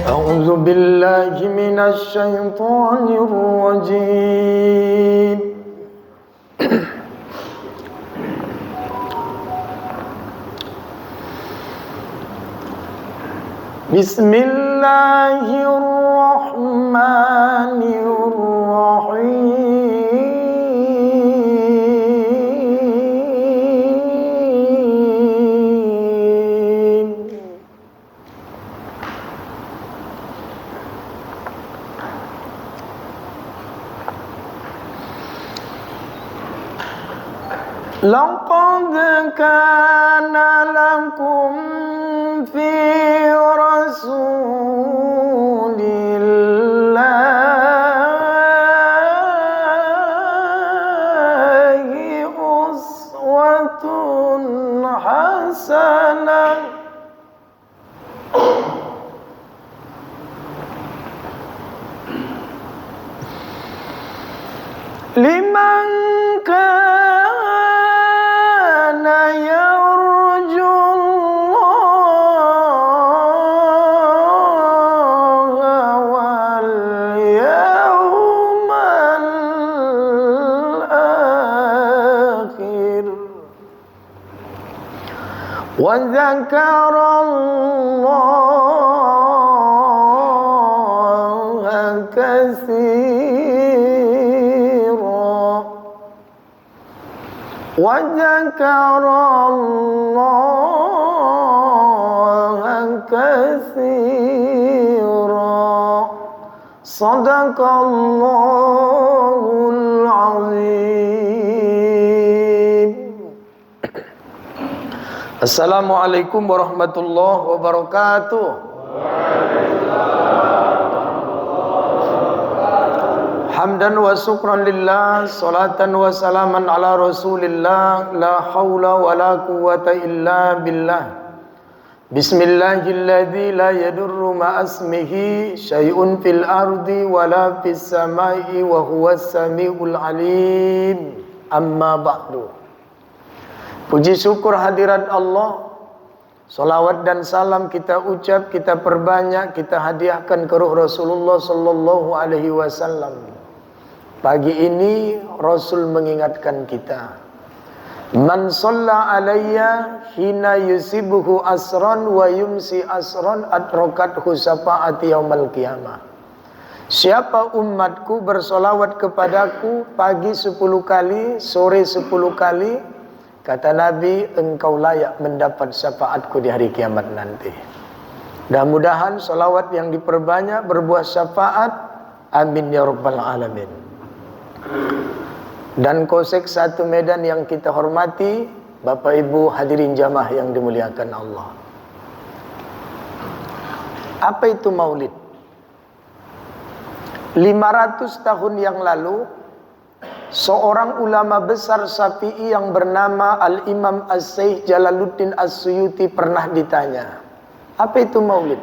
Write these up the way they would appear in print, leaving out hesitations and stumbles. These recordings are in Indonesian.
A'udzu billahi minasy syaithanir rajim. Bismillahirrahmanirrahim. Laqad kana lakum fi Rasulillahi uswatun hasanah liman kana yarjullaha wal yawmal akhir wa dzakarallaha katsiran wa dzakarallaha katsiran. Shadaqallahul azim. Assalamualaikum warahmatullahi wabarakatuh. Hamdan wa syukran lillah, salatan wa salaman ala rasulillah, la hawla wa la quwwata illa billah. Bismillahilladzi la yadurru ma'asmihi syai'un fil ardi wa la fis samai wa huwas samiul alim. Amma ba'du. Puji syukur hadirat Allah, salawat dan salam kita ucap, kita perbanyak, kita hadiahkan ke ruh Rasulullah sallallahu alaihi wasallam. Pagi ini Rasul mengingatkan kita, man shalla alayya hina yusibuhu asran wa yumsi asran adrakathu syafa'ati yaumal qiyamah. Siapa umatku bersolawat kepadaku pagi 10 kali, sore 10 kali, kata Nabi, engkau layak mendapat syafaatku di hari kiamat nanti. Mudah-mudahan solawat yang diperbanyak berbuah syafaat. Amin ya rabbal alamin. Dan kosek satu medan yang kita hormati, Bapak Ibu hadirin jamaah yang dimuliakan Allah. Apa itu maulid? 500 tahun yang lalu, seorang ulama besar Syafi'i yang bernama Al-Imam As-Syaikh Jalaluddin As-Suyuti pernah ditanya, apa itu maulid?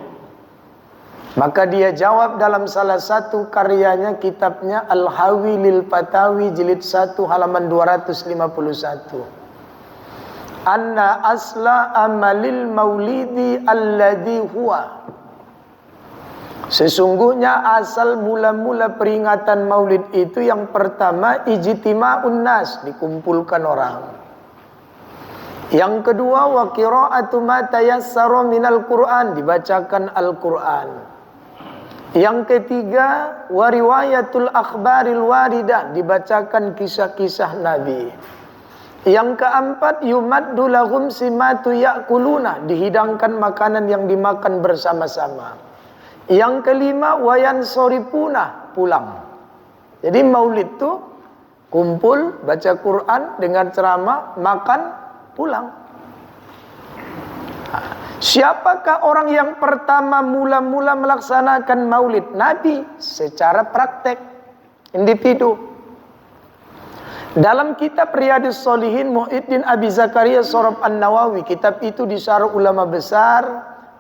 Maka dia jawab dalam salah satu karyanya, kitabnya Al-Hawi lil Fatawi jilid 1 halaman 251. Anna asla amalil maulidi alladhi huwa. Sesungguhnya asal mula-mula peringatan maulid itu yang pertama ijtima'un nas, dikumpulkan orang. Yang kedua wa qira'atu ma tayassara minal Qur'an, dibacakan Al-Qur'an. Yang ketiga wa riwayatul akhbaril waridah, dibacakan kisah-kisah Nabi. Yang keempat yumaddu lahum simatu ya'kuluna, dihidangkan makanan yang dimakan bersama-sama. Yang kelima wayan soripuna, pulang. Jadi maulid itu kumpul, baca Quran, dengar ceramah, makan, pulang. Siapakah orang yang pertama mula-mula melaksanakan maulid? Nabi, secara praktek, individu. Dalam kitab Riyadhus Shalihin Muhyiddin Abi Zakaria Sharaf An-Nawawi, kitab itu disyarah ulama besar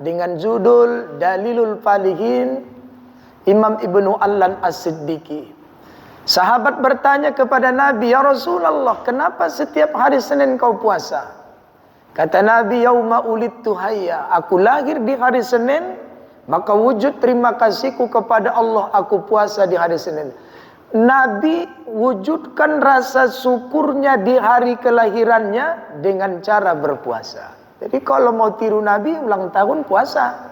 dengan judul Dalilul Falihin Imam Ibnu Allan As-Siddiqi. Sahabat bertanya kepada Nabi, "Ya Rasulullah, kenapa setiap hari Senin kau puasa?" Kata Nabi, "Yauma ulidtu hayya." Aku lahir di hari Senin, maka wujud terima kasihku kepada Allah, aku puasa di hari Senin. Nabi wujudkan rasa syukurnya di hari kelahirannya dengan cara berpuasa. Jadi kalau mau tiru Nabi, ulang tahun puasa.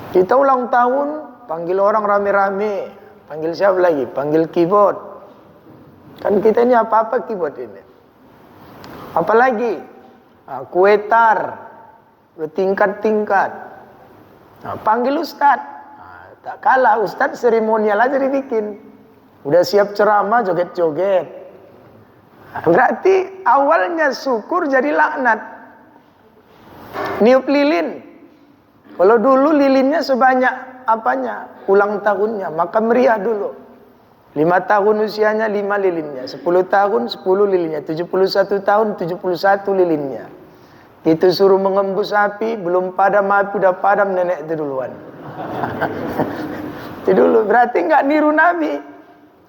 Kita ulang tahun, panggil orang rame-rame. Panggil siapa lagi? Panggil keyboard. Kan kita ini apa-apa keyboard ini. Apalagi kue tar bertingkat-tingkat. Panggil ustad. Tak kalah ustad seremonial aja dibikin. Udah siap ceramah joget-joget. Berarti awalnya syukur jadi laknat. Niup lilin. Kalau dulu lilinnya sebanyak apanya? Ulang tahunnya, maka meriah dulu. 5 tahun usianya 5 lilinnya, 10 tahun 10 lilinnya, 71 tahun 71 lilinnya. Itu suruh mengembus api, belum padam api udah padam nenek itu duluan. Itu dulu, berarti nggak niru Nabi.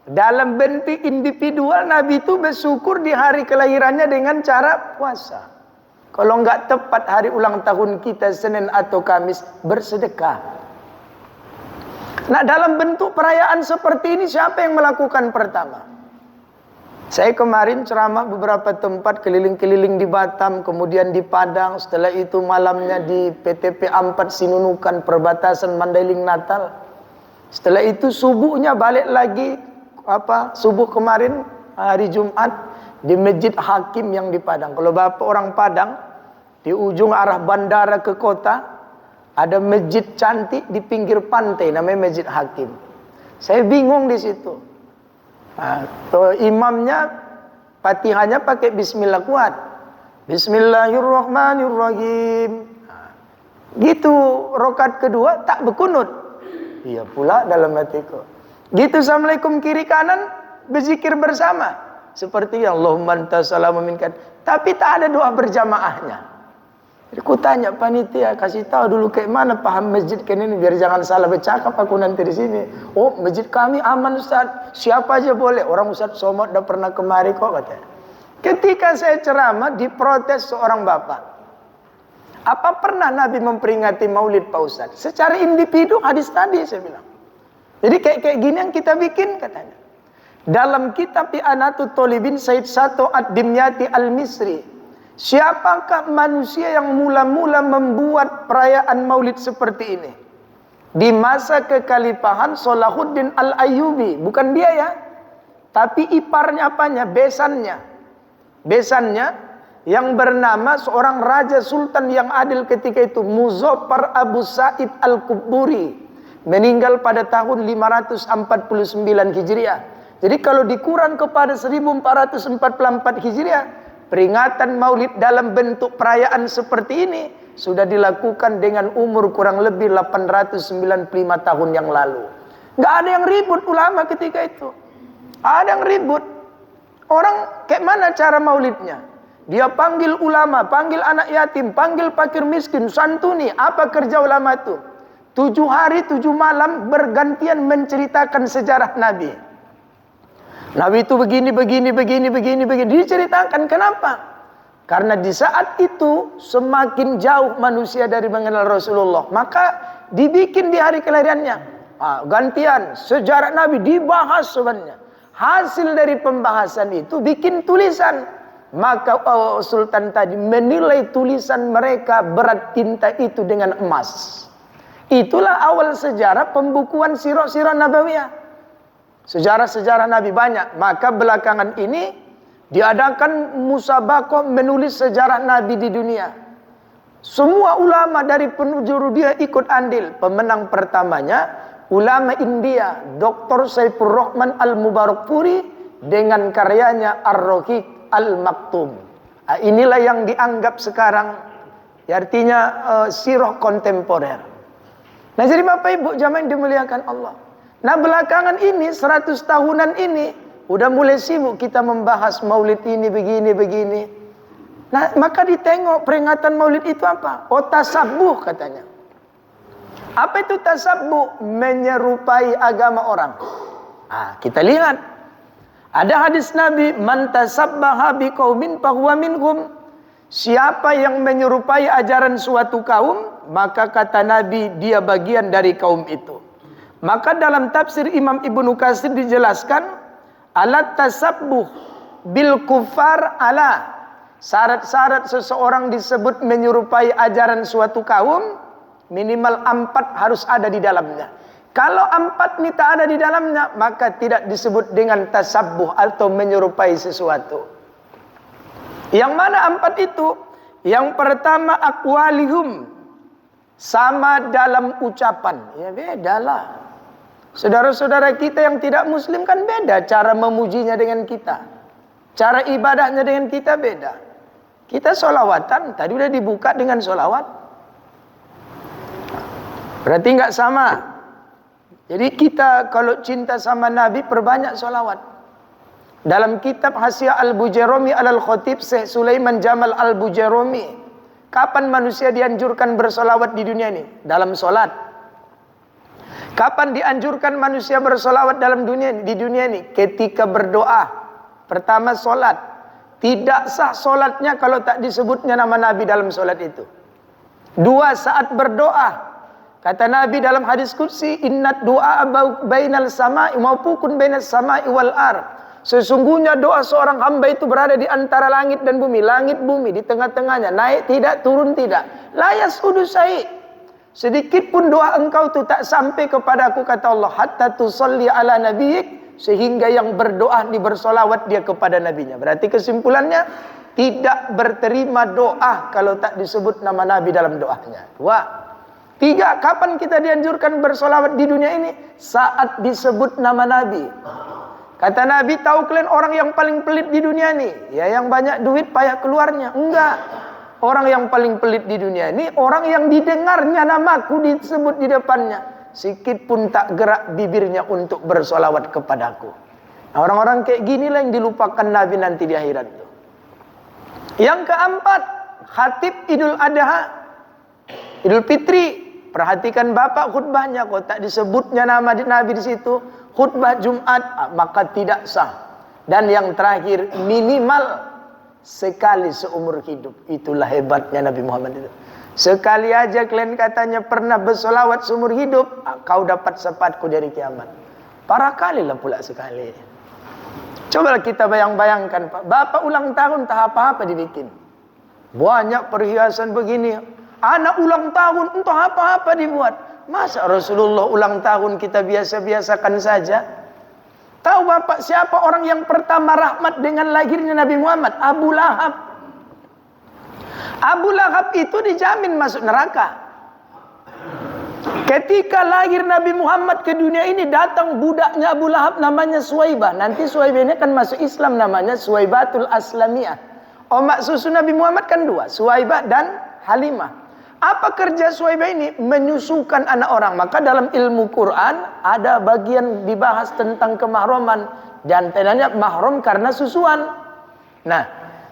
Dalam bentuk individual Nabi itu bersyukur di hari kelahirannya dengan cara puasa. Kalau nggak tepat hari ulang tahun kita Senin atau Kamis, bersedekah. Nah, dalam bentuk perayaan seperti ini siapa yang melakukan pertama? Saya kemarin ceramah beberapa tempat, keliling-keliling di Batam, kemudian di Padang, setelah itu malamnya di PTP 4 Sinunukan, perbatasan Mandailing Natal. Setelah itu subuhnya balik lagi, subuh kemarin hari Jumat di Masjid Hakim yang di Padang. Kalau Bapak orang Padang, di ujung arah bandara ke kota, ada masjid cantik di pinggir pantai namanya Masjid Hakim. Saya bingung di situ. Imamnya Fatihahnya pakai bismillah kuat. Bismillahirrahmanirrahim. Gitu rakaat kedua tak berkunut. Iya pula dalam hatiku. Gitu assalamualaikum kiri kanan berzikir bersama. Seperti Allahumma anta salamu minkan. Tapi tak ada doa berjamaahnya. Jadi aku tanya panitia, kasih tahu dulu kayak mana paham masjid kan ini biar jangan salah bercakap aku nanti di sini. Oh, masjid kami aman Ustaz, siapa aja boleh. Orang Ustaz Somad udah pernah kemari kok katanya. Ketika saya ceramah diprotes seorang bapak. Apa pernah Nabi memperingati Maulid Pak Ustaz? Secara individu hadis tadi saya bilang. Jadi kayak gini yang kita bikin katanya. Dalam kitab I'anatul Thalibin Said Sato Ad-Dimyati Al-Misri, siapakah manusia yang mula-mula membuat perayaan Maulid seperti ini? Di masa kekhalifahan Salahuddin Al-Ayyubi, bukan dia ya, tapi iparnya apanya? Besannya. Besannya yang bernama seorang raja sultan yang adil ketika itu, Muzaffar Abu Sa'id Al-Kuburi, meninggal pada tahun 549 Hijriah. Jadi kalau dikurang kepada 1444 Hijriah, peringatan Maulid dalam bentuk perayaan seperti ini sudah dilakukan dengan umur kurang lebih 895 tahun yang lalu. Nggak ada yang ribut ulama ketika itu. Ada yang ribut. Orang kayak mana cara maulidnya? Dia panggil ulama, panggil anak yatim, panggil fakir miskin, santuni. Apa kerja ulama itu? 7 hari 7 malam bergantian menceritakan sejarah Nabi. Nabi itu begini. Diceritakan kenapa? Karena di saat itu semakin jauh manusia dari mengenal Rasulullah. Maka dibikin di hari kelahirannya. Gantian sejarah Nabi dibahas sebenarnya. Hasil dari pembahasan itu bikin tulisan. Maka Sultan tadi menilai tulisan mereka berat tinta itu dengan emas. Itulah awal sejarah pembukuan sirah-sirah Nabawiyah. Sejarah-sejarah Nabi banyak. Maka belakangan ini diadakan musabaqah menulis sejarah Nabi di dunia. Semua ulama dari penjuru dia ikut andil. Pemenang pertamanya ulama India, Dr. Saifur Rahman Al-Mubarakpuri dengan karyanya Ar-Rahiq Al-Maktum. Inilah yang dianggap sekarang artinya sirah kontemporer. Nah, jadi Bapak Ibu jamaah yang dimuliakan Allah. Nah, belakangan ini 100 tahunan ini udah mulai sibuk kita membahas Maulid ini begini. Nah, maka ditengok peringatan Maulid itu apa? Oh, tasabbuh katanya. Apa itu tasabbuh? Menyerupai agama orang. Kita lihat ada hadis Nabi, man tasabbaha biqaumin fahuwa minhum. Siapa yang menyerupai ajaran suatu kaum, maka kata Nabi dia bagian dari kaum itu. Maka dalam tafsir Imam Ibnu Katsir dijelaskan, alat tasabbuh bil kufar ala. Syarat-syarat seseorang disebut menyerupai ajaran suatu kaum, minimal 4 harus ada di dalamnya. Kalau 4 ini tak ada di dalamnya, maka tidak disebut dengan tasabbuh atau menyerupai sesuatu. Yang mana 4 itu? Yang pertama aqwalihum, sama dalam ucapan. Ya bedalah. Saudara-saudara kita yang tidak muslim kan beda cara memujinya dengan kita. Cara ibadahnya dengan kita beda. Kita sholawatan, tadi udah dibuka dengan sholawat. Berarti nggak sama. Jadi kita kalau cinta sama Nabi perbanyak sholawat. Dalam kitab Hasyiah Al-Bujairami Al-Khatib Syekh Sulaiman Jamal Al-Bujairami, kapan manusia dianjurkan bersolawat di dunia ini? Dalam solat. Kapan dianjurkan manusia bersolawat dalam dunia, di dunia ini? Ketika berdoa. Pertama solat. Tidak sah solatnya kalau tak disebutnya nama Nabi dalam solat itu. 2, saat berdoa. Kata Nabi dalam hadis qudsi, innad du'a bainal sama'i maupun bainas sama'i wal ar. Sesungguhnya doa seorang hamba itu berada di antara langit dan bumi. Langit bumi di tengah-tengahnya, naik tidak, turun tidak. La yasudu syai'. Sedikit pun doa engkau itu tak sampai kepadaku, kata Allah, hatta tusalli ala nabiyyik, sehingga yang berdoa bersolawat dia kepada nabinya. Berarti kesimpulannya, tidak berterima doa kalau tak disebut nama Nabi dalam doanya. 2. 3, kapan kita dianjurkan bersolawat di dunia ini? Saat disebut nama Nabi. Kata Nabi, tahu kalian orang yang paling pelit di dunia ini? Ya yang banyak duit payah keluarnya. Enggak. Orang yang paling pelit di dunia ini, orang yang didengarnya namaku disebut di depannya, sikit pun tak gerak bibirnya untuk bersolawat kepadaku. Nah, orang-orang kayak ginilah yang dilupakan Nabi nanti di akhirat itu. Yang keempat, khatib Idul Adha, Idul Fitri. Perhatikan Bapak khutbahnya, kok tak disebutnya nama Nabi di situ, khutbah Jumat, maka tidak sah. Dan yang terakhir, minimal sekali seumur hidup. Itulah hebatnya Nabi Muhammad itu. Sekali aja kalian katanya pernah bersolawat seumur hidup, kau dapat sepatku dari kiamat. Parah kali lah pula sekali. Coba kita bayang-bayangkan, Pak. Bapak ulang tahun tak apa-apa dibikin. Banyak perhiasan begini. Anak ulang tahun entah apa-apa dibuat. Masa Rasulullah ulang tahun kita biasa-biasakan saja? Tahu Bapak siapa orang yang pertama rahmat dengan lahirnya Nabi Muhammad? Abu Lahab. Abu Lahab itu dijamin masuk neraka. Ketika lahir Nabi Muhammad ke dunia ini, datang budaknya Abu Lahab namanya Suwaibah. Nanti Suwaibah ini akan masuk Islam, namanya Suwaibatul Aslamiyah. Omak susu Nabi Muhammad kan 2, Suwaibah dan Halimah. Apa kerja Suwaibah ini? Menyusukan anak orang. Maka dalam ilmu Quran ada bagian dibahas tentang kemahroman. Dan tenanya mahram karena susuan. Nah,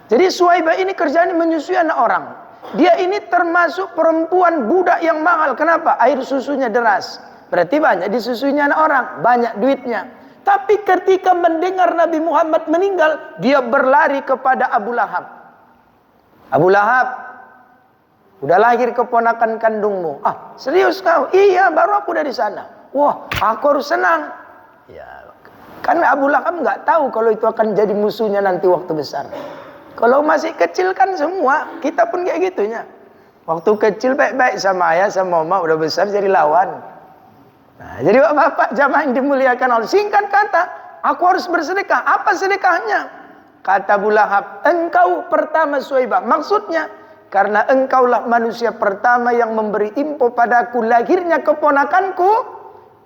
jadi Suwaibah ini kerjanya menyusui anak orang. Dia ini termasuk perempuan budak yang mahal. Kenapa? Air susunya deras. Berarti banyak disusuinya anak orang. Banyak duitnya. Tapi ketika mendengar Nabi Muhammad meninggal, dia berlari kepada Abu Lahab. Abu Lahab, udah lahir keponakan kandungmu. Ah, serius kau? Iya, baru aku dari sana. Wah, aku harus senang. Ya, karena Abu Lahab nggak tahu kalau itu akan jadi musuhnya nanti waktu besar. Kalau masih kecil kan semua, kita pun kayak gitunya. Waktu kecil baik-baik sama ayah, sama mama, udah besar jadi lawan. Nah, jadi bapak jamaah yang dimuliakan Allah, singkat kata, aku harus bersedekah. Apa sedekahnya? Kata Abu Lahab, engkau pertama Suwaibah. Maksudnya, karena engkaulah manusia pertama yang memberi info padaku lahirnya keponakanku,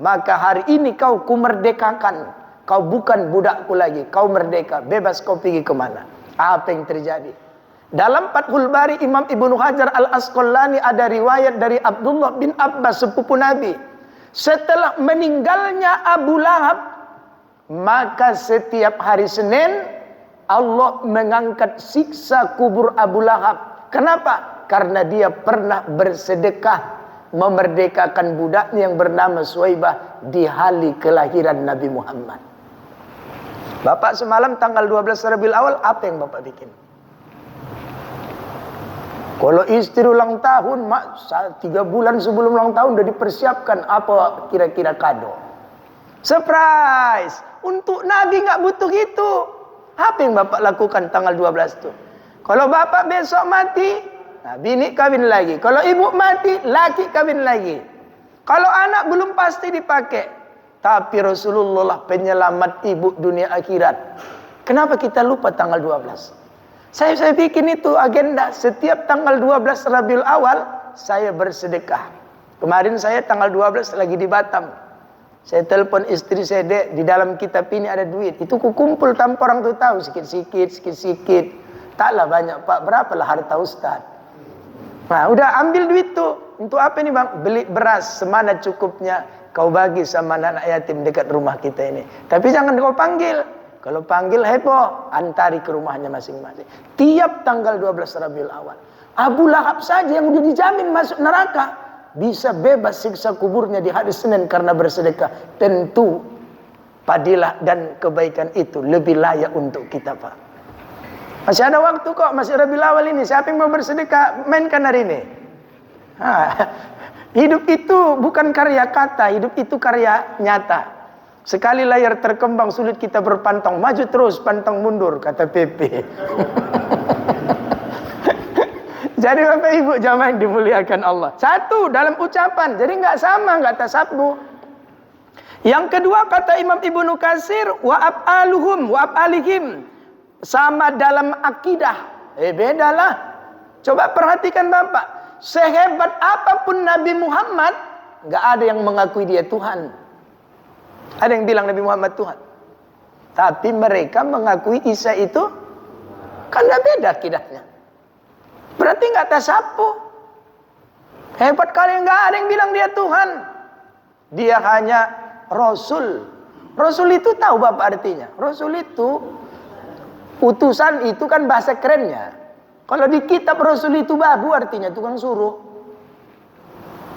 maka hari ini kau kumerdekakan. Kau bukan budakku lagi, kau merdeka, bebas kau pergi kemana. Apa yang terjadi? Dalam Fathul Bari Imam Ibnu Hajar Al-Asqalani ada riwayat dari Abdullah bin Abbas sepupu Nabi. Setelah meninggalnya Abu Lahab, maka setiap hari Senin Allah mengangkat siksa kubur Abu Lahab. Kenapa? Karena dia pernah bersedekah memerdekakan budaknya yang bernama Suwaibah di hari kelahiran Nabi Muhammad. Bapak semalam tanggal 12 Rabiul Awal, apa yang Bapak bikin? Kalau istri ulang tahun, 3 bulan sebelum ulang tahun udah dipersiapkan apa kira-kira kado. Surprise! Untuk Nabi nggak butuh itu. Apa yang Bapak lakukan tanggal 12 itu? Kalau Bapak besok mati, nah bini kawin lagi. Kalau ibu mati, laki kawin lagi. Kalau anak belum pasti dipakai. Tapi Rasulullah penyelamat ibu dunia akhirat. Kenapa kita lupa tanggal 12? Saya bikin itu agenda. Setiap tanggal 12 Rabiul Awal, saya bersedekah. Kemarin saya tanggal 12 lagi di Batam. Saya telepon istri saya, Dek, di dalam kitab ini ada duit. Itu kukumpul tanpa orang tuh tahu. Sikit-sikit. Taklah banyak, Pak. Berapalah harta Ustaz? Nah, udah ambil duit tuh. Untuk apa ini, Bang? Beli beras semana cukupnya. Kau bagi sama anak yatim dekat rumah kita ini. Tapi jangan kau panggil. Kalau panggil heboh, antari ke rumahnya masing-masing. Tiap tanggal 12 Rabiul Awal. Abu Lahab saja yang udah dijamin masuk neraka, bisa bebas siksa kuburnya di hari Senin karena bersedekah. Tentu padilah dan kebaikan itu lebih layak untuk kita, Pak. Masih ada waktu kok, masih Rabiul Awal ini. Siapa yang mau bersedekah, mainkan hari ini. Hidup itu bukan karya kata, hidup itu karya nyata. Sekali layar terkembang sulit kita berpantang, maju terus pantang mundur, kata PP. Jadi Bapak Ibu jamaah yang dimuliakan Allah. Satu dalam ucapan, jadi nggak sama, nggak tasabuh. Yang kedua kata Imam Ibnu Katsir, wa af'aluhum wa af'alihim, sama dalam akidah. Bedalah. Coba perhatikan Bapak. Sehebat apapun Nabi Muhammad, nggak ada yang mengakui dia Tuhan. Ada yang bilang Nabi Muhammad Tuhan. Tapi mereka mengakui Isa itu karena beda akidahnya. Berarti nggak tasabuh. Hebat kali, nggak ada yang bilang dia Tuhan. Dia hanya Rasul. Rasul itu tahu Bapak artinya. Rasul itu utusan, itu kan bahasa kerennya. Kalau di kitab Rasul itu babu artinya tukang suruh.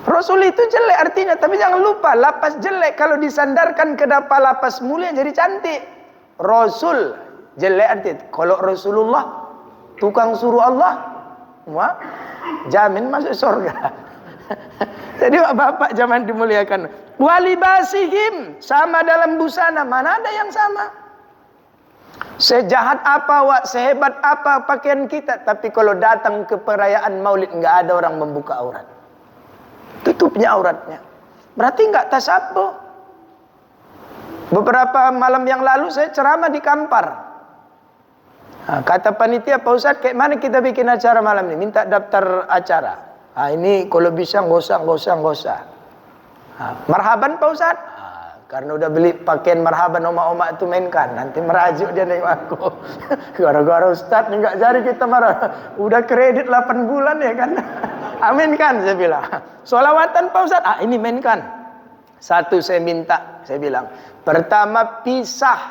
Rasul itu jelek artinya, tapi jangan lupa lapas jelek kalau disandarkan ke dapat lapas mulia jadi cantik. Rasul jelek artinya. Kalau Rasulullah tukang suruh Allah, wah, jamin masuk surga. Jadi Bapak jangan dimuliakan. Walibasihim, sama dalam busana, mana ada yang sama? Sejahat apa, sehebat apa pakaian kita, tapi kalau datang ke perayaan Maulid nggak ada orang membuka aurat, tutupnya auratnya. Berarti nggak tasabuh. Beberapa malam yang lalu saya ceramah di Kampar. Nah, kata panitia, Pak Ustadz, kayak mana kita bikin acara malam ini? Minta daftar acara. Nah, ini kalau bisa nggak usah. Nah, marhaban Pak Ustadz. Karena udah beli pakaian marhaban oma-oma itu mainkan. Nanti merajuk dia nengok aku. Gara-gara Ustaz nih gak jadi kita marah. Udah kredit 8 bulan ya kan. Amin kan saya bilang. Sholawatan Pak Ustaz. Ini mainkan. Satu saya minta. Saya bilang. Pertama pisah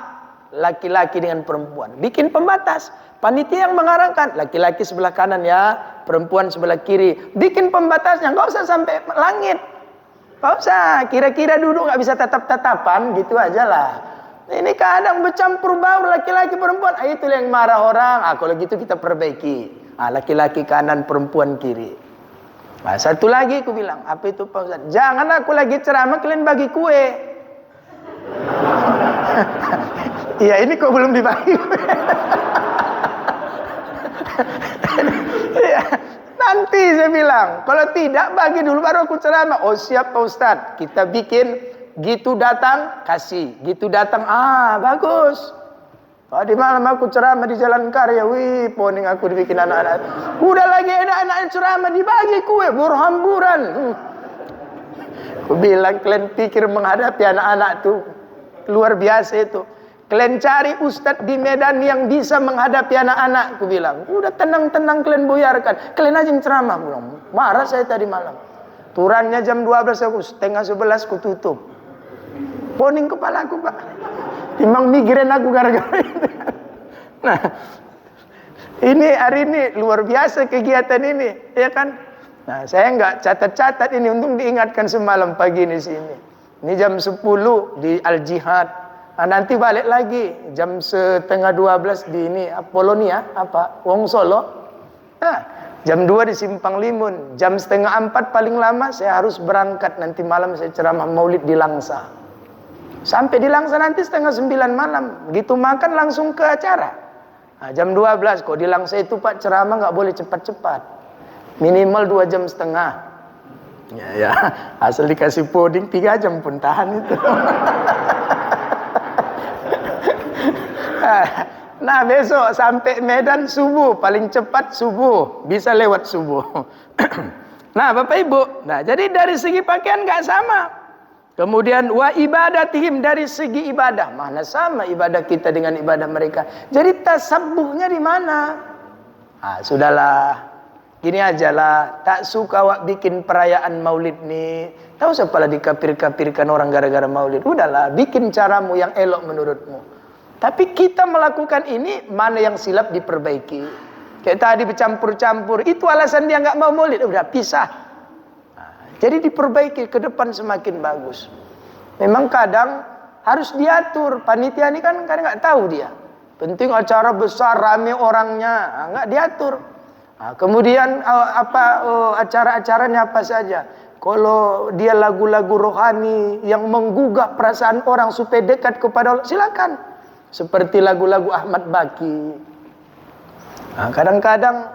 laki-laki dengan perempuan. Bikin pembatas. Panitia yang mengarahkan. Laki-laki sebelah kanan ya. Perempuan sebelah kiri. Bikin pembatasnya. Gak usah sampai langit. Pak Ustaz, kira-kira duduk nggak bisa tatap-tatapan gitu aja lah. Ini kadang bercampur baur laki-laki perempuan. Itu yang marah orang. Kalau gitu kita perbaiki. Laki-laki kanan, perempuan kiri. Satu lagi aku bilang, apa itu Pak Ustaz? Jangan aku lagi ceramah kalian bagi kue. Iya, ini kok belum dibagi. Iya. Nanti saya bilang, kalau tidak bagi dulu baru aku ceramah. Oh siap Pak Ustadz, kita bikin gitu datang kasih, gitu datang bagus. Tadi malam aku ceramah di Jalan Karya, wih poning aku dibikin anak-anak. Udah lagi anak-anak ceramah dibagi kue, berhamburan. Aku bilang kalian pikir menghadapi anak-anak tuh luar biasa itu. Kalian cari ustadz di Medan yang bisa menghadapi anak-anak. Aku bilang, udah tenang-tenang kalian buyarkan. Kalian aja yang ceramah. Bilang, marah saya tadi malam. Turannya jam 12, aku setengah 11 aku tutup. Poning kepala aku Pak. Timbang migrain aku gara-gara itu. Nah, ini hari ini luar biasa kegiatan ini. Ya kan? Nah, saya nggak catat-catat ini, untung diingatkan semalam pagi di sini. Ini jam 10 di Al-Jihad. Nah, nanti balik lagi jam setengah 12 di ini Polonia, Wong Solo. Nah, jam 2 di Simpang Limun. Jam setengah 4 paling lama saya harus berangkat. Nanti malam saya ceramah maulid di Langsa. Sampai di Langsa nanti setengah 9 malam. Begitu makan langsung ke acara. Nah, jam 12. Kok di Langsa itu Pak ceramah nggak boleh cepat-cepat. Minimal 2,5 jam. Ya, asal dikasih puding 3 jam pun tahan itu. Nah, besok sampai Medan subuh, paling cepat subuh, bisa lewat subuh. Nah, Bapak Ibu, nah jadi dari segi pakaian nggak sama. Kemudian wa ibadatihim, dari segi ibadah, mana sama ibadah kita dengan ibadah mereka. Jadi tasabbuhnya di mana? Ah, sudahlah. Gini aja lah, tak suka wak bikin perayaan maulid nih. Tahu siapa lah dikapir-kapirkan orang gara-gara maulid. Udahlah, bikin caramu yang elok menurutmu. Tapi kita melakukan ini, mana yang silap diperbaiki. Kayak tadi bercampur-campur, itu alasan dia nggak mau maulid. Udah pisah. Nah, jadi diperbaiki ke depan semakin bagus. Memang kadang harus diatur. Panitia ini kan kadang nggak tahu dia. Penting acara besar, rame orangnya, nggak diatur. Nah, kemudian acara-acaranya apa saja. Kalau dia lagu-lagu rohani yang menggugah perasaan orang supaya dekat kepada Allah, silakan. Seperti lagu-lagu Ahmad Baki. Nah, kadang-kadang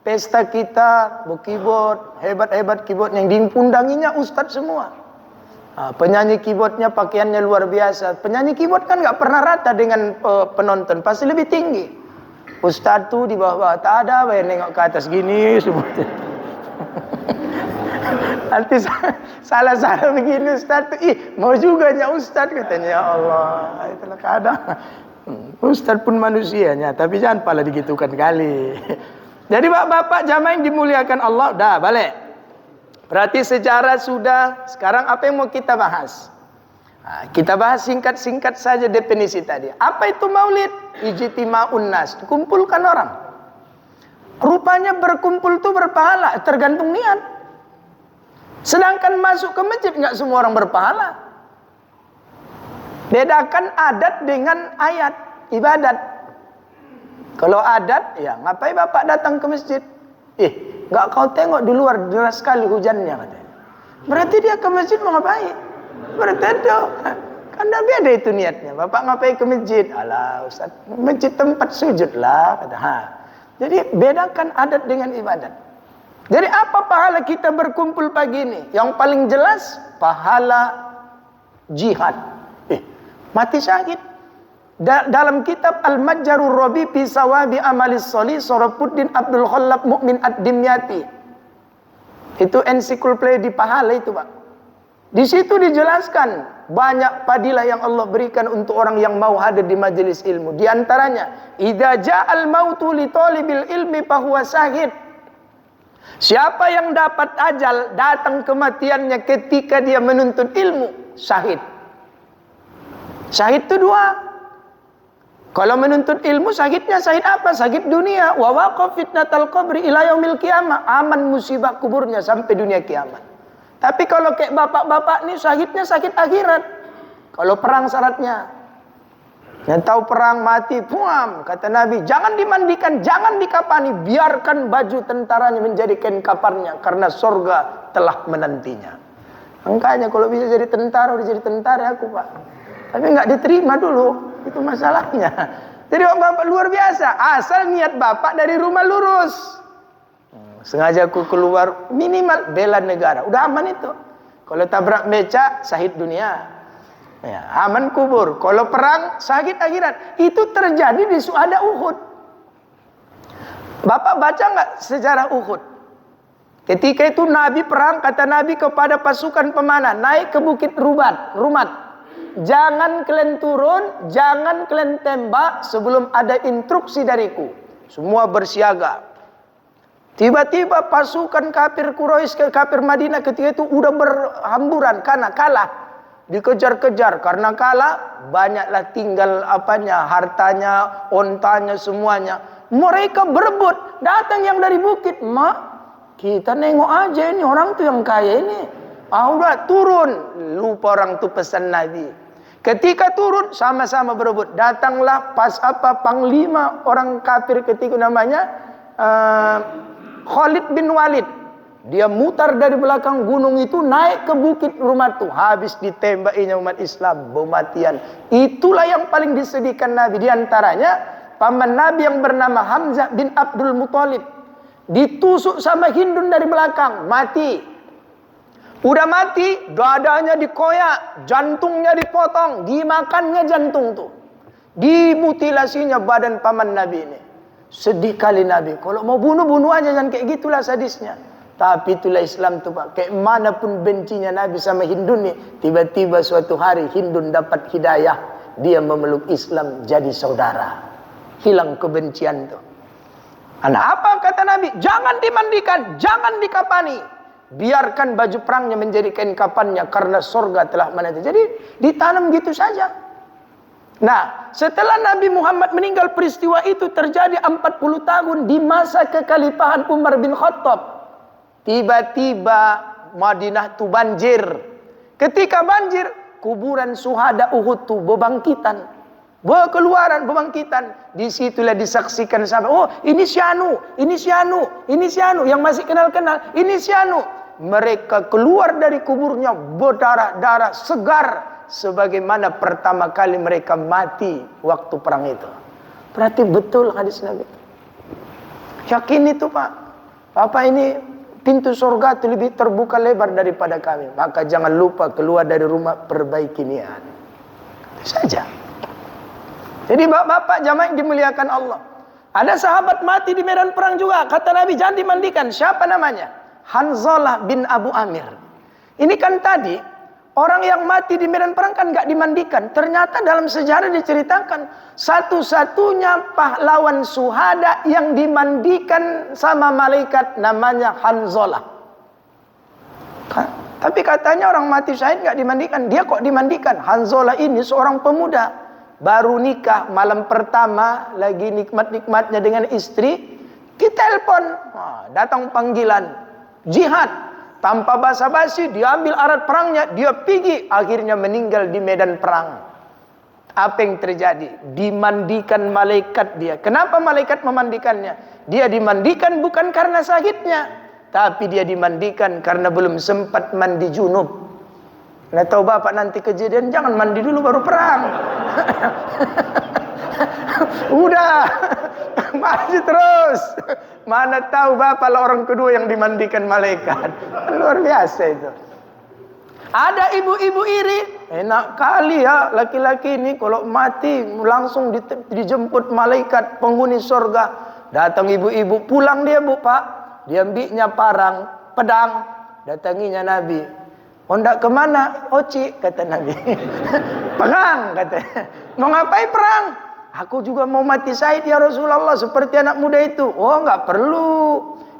pesta kita keyboard, hebat-hebat keyboard yang diundanginya ustadz semua. Nah, penyanyi keyboardnya pakaiannya luar biasa. Penyanyi keyboard kan nggak pernah rata dengan penonton, pasti lebih tinggi. Ustadz tuh di bawah tak ada, yang nengok ke atas gini semua. Nanti salah-salah begini Ustadz tuh, mau juga nya Ustadz katanya, ya Allah, itulah kadang. Ustadz pun manusianya, tapi jangan pala digitukan kali. Jadi bapak-bapak jamaah yang dimuliakan Allah, dah balik. Berarti sejarah sudah, sekarang apa yang mau kita bahas? Nah, kita bahas singkat-singkat saja definisi tadi. Apa itu maulid? Ijtima'un nas, kumpulkan orang. Rupanya berkumpul itu berpahala, tergantung niat. Sedangkan masuk ke masjid nggak semua orang berpahala. Bedakan adat dengan ayat ibadat. Kalau adat, ya ngapain bapak datang ke masjid? Nggak kau tengok di luar deras sekali hujannya katanya. Berarti dia ke masjid mau ngapain? Berteduh. Kan dah beda itu niatnya. Bapak ngapain ke masjid? Alah Ustaz, masjid tempat sujud lah kata. Jadi bedakan adat dengan ibadat. Jadi apa pahala kita berkumpul pagi ini? Yang paling jelas pahala jihad. Mati syahid. Dalam kitab Al-Majjarur Rabi fi Sawabi Amalis Sholih Sarafuddin Abdul Khallab Mukmin Ad-Dimyati. Itu ensiklopedia pahala itu, Pak. Di situ dijelaskan banyak padilah yang Allah berikan untuk orang yang mau hadir di majelis ilmu. Di antaranya, idza ja'al mautu li talibil ilmi fahuwa syahid. Siapa yang dapat ajal, datang kematiannya ketika dia menuntut ilmu, syahid. Syahid itu dua. Kalau menuntut ilmu, syahidnya syahid apa? Syahid dunia. Wa waqaf fitnatal qabri ila yaumil qiyamah. Aman musibah kuburnya sampai dunia kiamat. Tapi kalau kayak bapak-bapak ini syahidnya sakit akhirat. Kalau perang syaratnya. Yang tahu perang mati, puam. Kata Nabi, jangan dimandikan, jangan dikapani. Biarkan baju tentaranya menjadi kain kaparnya. Karena surga telah menantinya. Makanya kalau bisa jadi tentara, udah jadi tentara aku, Pak. Tapi nggak diterima dulu. Itu masalahnya. Jadi bapak luar biasa. Asal niat bapak dari rumah lurus. Sengaja aku keluar, minimal bela negara. Udah aman itu. Kalau tabrak beca, syahid dunia. Ya, aman kubur. Kalau perang, syahid akhirat. Itu terjadi di Syuhada Uhud. Bapak baca nggak sejarah Uhud? Ketika itu Nabi perang, kata Nabi kepada pasukan pemanah, naik ke bukit Rumat. Jangan kalian turun, jangan kalian tembak sebelum ada instruksi dariku. Semua bersiaga. Tiba-tiba pasukan kafir Quraisy, kafir Madinah ketika itu udah berhamburan karena kalah. Dikejar-kejar karena kalah, banyaklah tinggal hartanya, ontanya semuanya. Mereka berebut, datang yang dari bukit, "Mak, Kita nengok aja ini orang tuh yang kaya ini. Udah turun. Lupa orang tuh pesan Nabi. Ketika turun sama-sama berebut. Datanglah panglima orang kafir ketika namanya Khalid bin Walid. Dia mutar dari belakang gunung itu naik ke bukit rumah tuh. Habis ditembakinya umat Islam, bom matian. Itulah yang paling disedihkan Nabi. Di antaranya paman Nabi yang bernama Hamzah bin Abdul Muthalib. Ditusuk sama Hindun dari belakang, mati. Udah mati, dadanya dikoyak, jantungnya dipotong, dimakannya jantung tuh. Dimutilasinya badan paman Nabi ini. Sedih kali Nabi. Kalau mau bunuh aja, jangan kayak gitulah sadisnya. Tapi itulah Islam tuh Pak. Kayak manapun bencinya Nabi sama Hindun nih, tiba-tiba suatu hari Hindun dapat hidayah. Dia memeluk Islam jadi saudara. Hilang kebencian tuh. Nah, apa kata Nabi? Jangan dimandikan, jangan dikapani. Biarkan baju perangnya menjadi kain kapannya karena surga telah menanti. Jadi ditanam gitu saja. Nah, setelah Nabi Muhammad meninggal, peristiwa itu terjadi 40 tahun di masa kekhalifahan Umar bin Khattab. Tiba-tiba Madinah itu banjir. Ketika banjir, kuburan syuhada Uhud itu bebangkitan. Keluaran bebangkitan. Disitulah disaksikan sahabat. Oh, ini si Anu, ini si Anu, ini si Anu. Yang masih kenal-kenal, ini si Anu. Mereka keluar dari kuburnya berdarah-darah segar. Sebagaimana pertama kali mereka mati waktu perang itu. Berarti betul hadis Nabi. Yakin itu Pak. Bapak ini pintu surga itu lebih terbuka lebar daripada kami. Maka jangan lupa keluar dari rumah perbaiki niat. Itu saja. Jadi bapak-bapak jamaah yang dimuliakan Allah. Ada sahabat mati di medan perang juga. Kata Nabi jangan dimandikan. Siapa namanya? Hanzalah bin Abu Amir. Ini kan tadi orang yang mati di medan perang kan gak dimandikan. Ternyata dalam sejarah diceritakan satu-satunya pahlawan syuhada yang dimandikan sama malaikat namanya Hanzalah. Tapi katanya orang mati syahid gak dimandikan. Dia kok dimandikan? Hanzalah ini seorang pemuda. Baru nikah, malam pertama lagi nikmat-nikmatnya dengan istri, ditelepon, datang panggilan jihad. Tanpa basa-basi diambil alat perangnya, dia pergi, akhirnya meninggal di medan perang. Apa yang terjadi? Dimandikan malaikat dia. Kenapa malaikat memandikannya? Dia dimandikan bukan karena sakitnya, tapi dia dimandikan karena belum sempat mandi junub. Nah, tahu bapak nanti kejadian jangan mandi dulu baru perang. Udah masih terus. Mana tahu bapak lah orang kedua yang dimandikan malaikat. Luar biasa itu. Ada ibu-ibu iri. Enak kali ya laki-laki ini kalau mati langsung dijemput malaikat penghuni surga. Datang ibu-ibu, pulang dia bu pak. Diambilnya parang, pedang. Datanginya Nabi. Hendak kemana? Oci, kata Nabi. Perang, kata. Mau ngapain perang? Aku juga mau mati syahid ya Rasulullah, seperti anak muda itu. Oh, enggak perlu.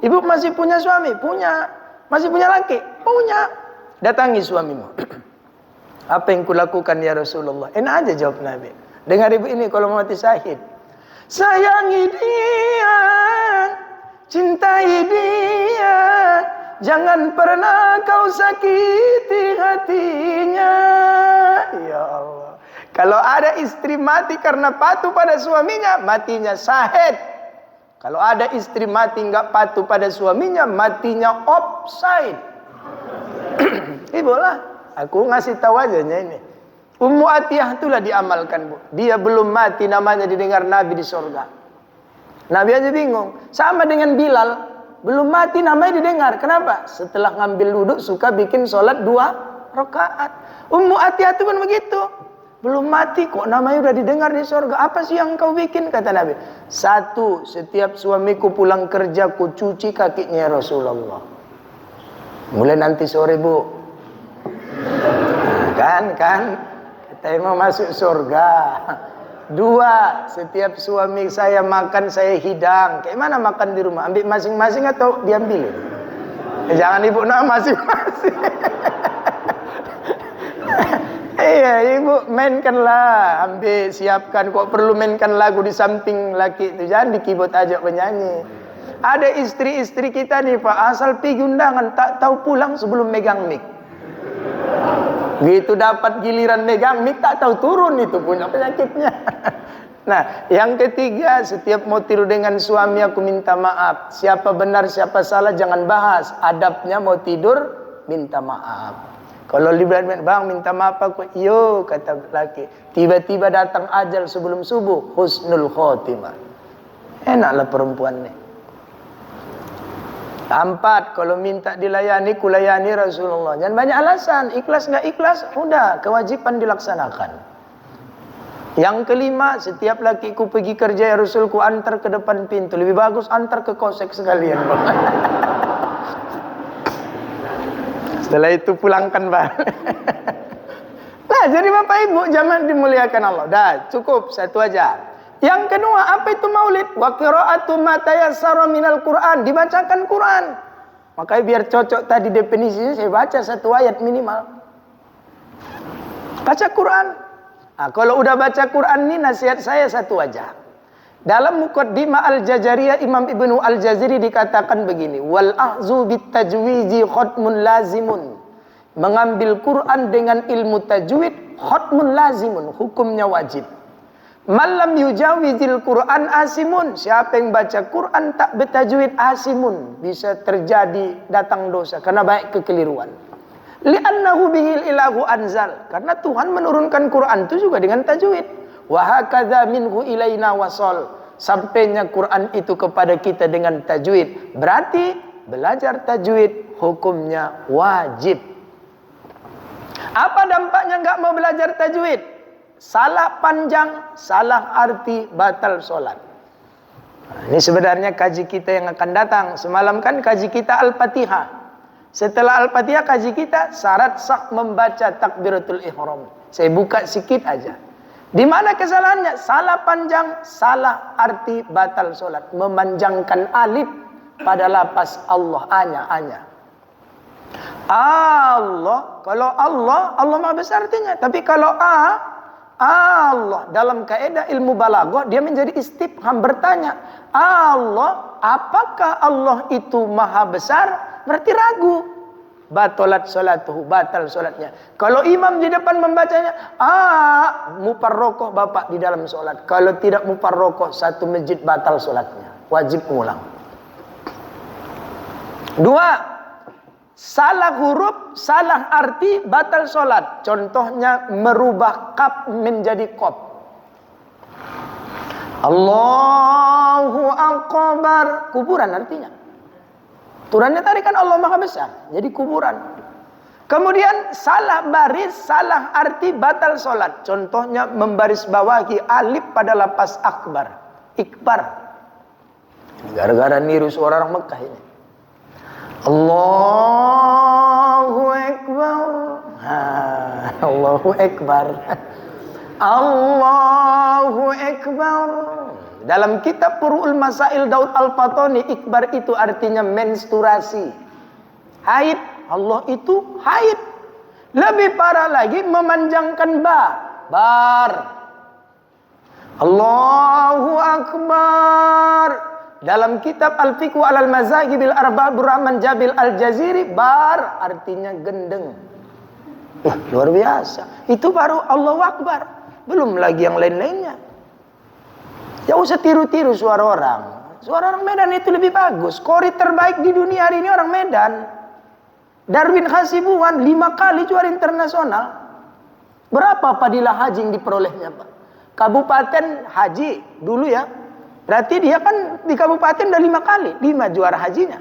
Ibu masih punya suami? Punya. Masih punya laki? Punya. Datangi suamimu. Apa yang kulakukan ya Rasulullah? Enak aja jawab Nabi. Dengar ibu ini kalau mau mati syahid. Sayangi dia, cintai dia. Jangan pernah kau sakiti hatinya. Ya Allah. Kalau ada istri mati karena patuh pada suaminya, matinya syahid. Kalau ada istri mati enggak patuh pada suaminya, matinya offside. Ibu lah, aku ngasih tahu aja ini. Ummu Atiyah itulah diamalkan bu. Dia belum mati namanya didengar Nabi di surga. Nabi aja bingung. Sama dengan Bilal. Belum mati namanya didengar. Kenapa? Setelah ngambil wudhu suka bikin sholat 2 rakaat. Ummu Atiyah itu pun begitu. Belum mati kok namanya udah didengar di surga. Apa sih yang kau bikin? Kata Nabi. 1, setiap suamiku pulang kerja ku cuci kakinya Rasulullah. Mulai nanti sore bu. Kan. Kata mau masuk surga. 2, setiap suami saya makan saya hidang. Kayak mana makan di rumah? Ambil masing-masing atau diambil? Jangan ibu nak masing-masing. Iya ibu mainkanlah, ambil siapkan. Kok perlu mainkan lagu di samping laki itu? Jangan dikibut aja penyanyi. Ada istri-istri kita nih Pak, asal pergi undangan tak tahu pulang sebelum megang mic. Gitu dapat giliran megang mic tak tahu turun, itu punya penyakitnya. Nah, yang ketiga, setiap mau tidur dengan suami aku minta maaf. Siapa benar siapa salah jangan bahas. Adabnya mau tidur minta maaf. Kalau dibilang bang minta maaf aku, yo kata laki. Tiba-tiba datang ajal sebelum subuh, husnul khotimah. Enaklah perempuan nih. 4, kalau minta dilayani, kulayani Rasulullah. Jangan banyak alasan, ikhlas nggak ikhlas, udah kewajiban dilaksanakan. Yang kelima, setiap lakiku pergi kerja ya Rasul, ku antar ke depan pintu. Lebih bagus antar ke kosek sekalian. Setelah itu pulangkan balik. Nah, jadi Bapak Ibu jangan dimuliakan Allah. Dah, cukup satu aja. Yang kedua, apa itu maulid? Wa qira'atu ma tayassara minal Qur'an, dibacakan Quran. Makanya biar cocok tadi definisinya, saya baca 1 ayat minimal. Baca Quran. Nah, kalau udah baca Quran ini nasihat saya 1 aja. Dalam Muqaddimah Al-Jajariyah Imam Ibnu Al-Jazari dikatakan begini, wal ahzu bit tajwizi khatmun lazimun. Mengambil Quran dengan ilmu tajwid khatmun lazimun, hukumnya wajib. Malam yujawizil Quran asimun, siapa yang baca Quran tak bertajwid asimun, bisa terjadi datang dosa karena baik kekeliruan. Li'annahu bihil ilahu anzal, karena Tuhan menurunkan Quran itu juga dengan tajwid. Wa hakadza minhu ilaina wasal, sampainya Quran itu kepada kita dengan tajwid. Berarti belajar tajwid hukumnya wajib. Apa dampaknya enggak mau belajar tajwid? Salah panjang, salah arti, batal sholat. Ini sebenarnya kaji kita yang akan datang. Semalam kan kaji kita Al-Fatihah. Setelah Al-Fatihah kaji kita syarat sah membaca takbiratul ihram. Saya buka sikit aja. Di mana kesalahannya? Salah panjang, salah arti, batal sholat. Memanjangkan alif pada lapas Allah, anya. Allah, kalau Allah Maha Besar artinya. Tapi kalau Allah dalam kaidah ilmu balaghah dia menjadi istifham, bertanya. Allah, apakah Allah itu Maha Besar? Berarti ragu. Batalat salatuhu, batal salatnya. Kalau imam di depan membacanya, muparrokoh bapak di dalam salat. Kalau tidak muparrokoh, satu masjid batal salatnya. Wajib ulang. 2, salah huruf, salah arti, batal sholat. Contohnya merubah kaf menjadi qaf. Allahu Akbar, kuburan artinya. Turannya tadi kan Allah Maha Besar, jadi kuburan. Kemudian salah baris, salah arti, batal sholat. Contohnya membaris bawahi alif pada lapas akbar, ikbar. Gara-gara niru suara orang Mekah ini. Allahu Akbar. Allahu Akbar. Allahu Akbar. Dalam kitab Furu'ul Masail Daud Al-Fatani, ikbar itu artinya menstruasi, haid. Allah itu haid. Lebih parah lagi memanjangkan bar. Allahu Akbar. Dalam kitab Al-Fiqh Alal Mazahibil Arba' Rahman Jabil Al-Jaziri, bar artinya gendeng. Luar biasa. Itu baru Allahu Akbar. Belum lagi yang lain-lainnya. Ya usah tiru-tiru suara orang. Suara orang Medan itu lebih bagus. Kori terbaik di dunia hari ini orang Medan. Darwin Hasibuan 5 kali juara internasional. Berapa padilah haji yang diperolehnya Pak? Kabupaten haji dulu ya. Berarti dia kan di kabupaten udah 5 kali. 5 juara hajinya.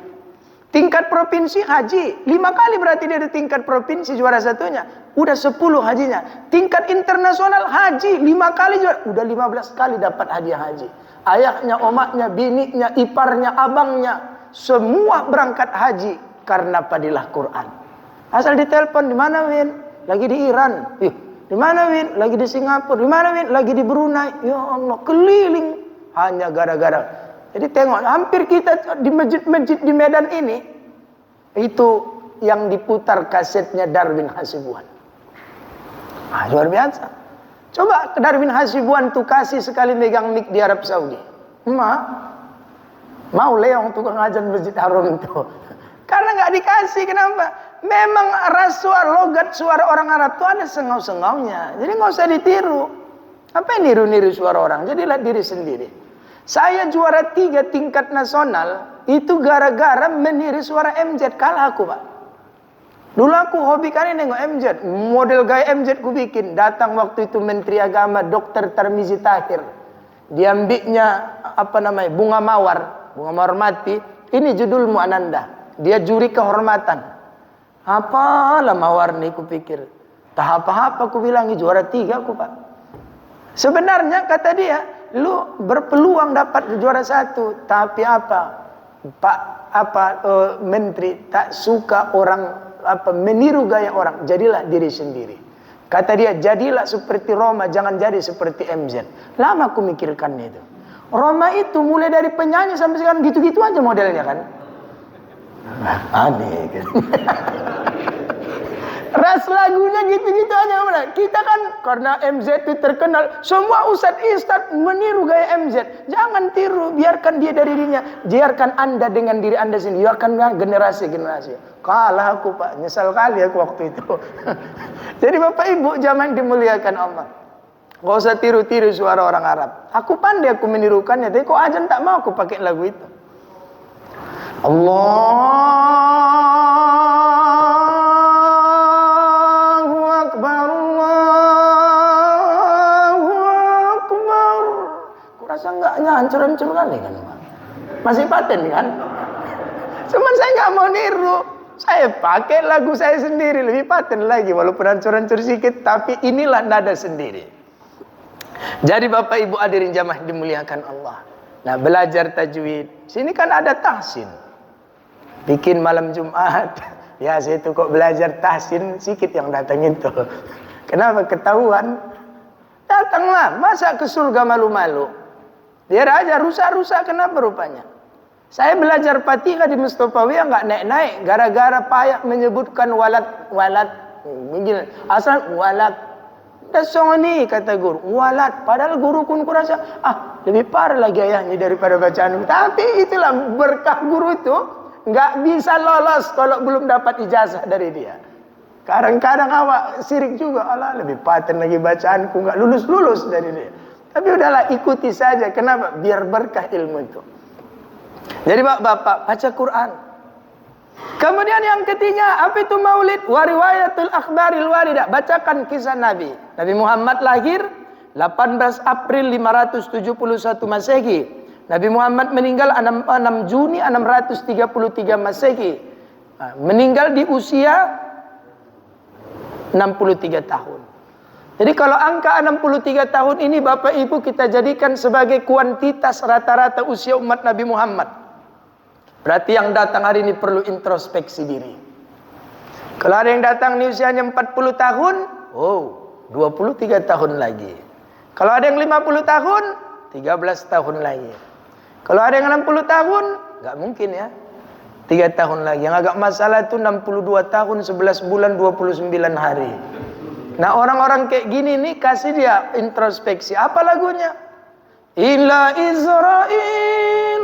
Tingkat provinsi haji 5 kali, berarti dia di tingkat provinsi juara satunya. Udah 10 hajinya. Tingkat internasional haji 5 kali juara. Udah 15 kali dapat hadiah haji. Ayahnya, omaknya, biniknya, iparnya, abangnya, semua berangkat haji karena padilah Quran. Asal ditelepon, di mana Win? Lagi di Iran. Di mana Win? Lagi di Singapura. Di mana Win? Lagi di Brunei. Ya Allah, keliling hanya gara-gara. Jadi tengok, hampir kita di masjid-masjid di Medan ini, itu yang diputar kasetnya Darwin Hasibuan. Luar biasa. Coba Darwin Hasibuan tuh kasih sekali megang mic di Arab Saudi. Mau leong tukang azan Masjid Haram itu. Karena nggak dikasih, kenapa? Memang logat suara orang Arab itu ada sengau-sengaunya. Jadi nggak usah ditiru. Apa yang niru-niru suara orang? Jadilah diri sendiri. Saya juara 3 tingkat nasional itu gara-gara meniru suara MZ. Kalah aku, Pak. Dulu aku hobi kali nengok MZ. Model gaya MZ ku bikin. Datang waktu itu Menteri Agama Dr. Tarmizi Tahir. Diambilnya bunga mawar mati. Ini judulmu Ananda. Dia juri kehormatan. Apalah mawar nih kupikir. Tak apa-apa ku bilang juara 3 aku, Pak. Sebenarnya kata dia, lu berpeluang dapat juara 1, tapi menteri tak suka orang meniru gaya orang, jadilah diri sendiri. Kata dia, jadilah seperti Roma, jangan jadi seperti MZ. Lama aku mikirkan itu. Roma itu mulai dari penyanyi sampai sekarang gitu-gitu aja modelnya kan. Aneh kan. Ras lagunya gitu-gitu aja. Kita kan karena MZ itu terkenal, semua ustadz meniru gaya MZ. Jangan tiru, biarkan dia dari dirinya. Biarkan Anda dengan diri Anda sendiri. Biarkan generasi-generasi. Kalah aku, Pak, nyesal kali aku waktu itu. Jadi Bapak Ibu jangan dimuliakan Allah. Gak usah tiru-tiru suara orang Arab. Aku pandai aku menirukannya, tapi kok azan tak mau aku pakai lagu itu. Allahu Akbar, Allahu Akbar. Kurasa enggaknya hancur-hancur kali kan, Pak. Masih paten kan? Cuman saya nggak mau niru. Saya pakai lagu saya sendiri, lebih paten lagi. Walaupun hancur-hancur sedikit, tapi inilah nada sendiri. Jadi Bapak Ibu hadirin jamaah dimuliakan Allah. Nah, belajar tajwid. Sini kan ada tahsin. Bikin malam Jumat. Ya, saya itu kok belajar tahsin sedikit yang datang itu. Kenapa? Ketahuan. Datanglah, masa ke surga malu-malu. Biar aja rusak-rusak, kenapa rupanya? Saya belajar Fatihah di Mustofawiyah nggak naik-naik. Gara-gara payah menyebutkan walat. Asal walat. Dasoni kata guru, walat. Padahal guru pun kurasa, lebih parah lagi ayahnya daripada bacaan. Tapi itulah berkah guru itu. Nggak bisa lolos kalau belum dapat ijazah dari dia. Kadang-kadang awak sirik juga, lebih paten lagi bacaanku, nggak lulus-lulus dari dia. Tapi udahlah, ikuti saja. Kenapa? Biar berkah ilmu itu. Jadi bapak baca Quran. Kemudian yang ketiga, apa itu maulid? Wariwayatul akhbaril waridah. Bacakan kisah Nabi. Nabi Muhammad lahir 18 April 571 Masehi. Nabi Muhammad meninggal 6 Juni 633 Masehi. Meninggal di usia 63 tahun. Jadi kalau angka 63 tahun ini Bapak Ibu kita jadikan sebagai kuantitas rata-rata usia umat Nabi Muhammad. Berarti yang datang hari ini perlu introspeksi diri. Kalau ada yang datang di usianya 40 tahun, 23 tahun lagi. Kalau ada yang 50 tahun, 13 tahun lagi. Kalau ada yang 60 tahun, nggak mungkin ya. 3 tahun lagi. Yang agak masalah itu 62 tahun, 11 bulan, 29 hari. Nah orang-orang kayak gini nih kasih dia introspeksi. Apa lagunya? Ila Israel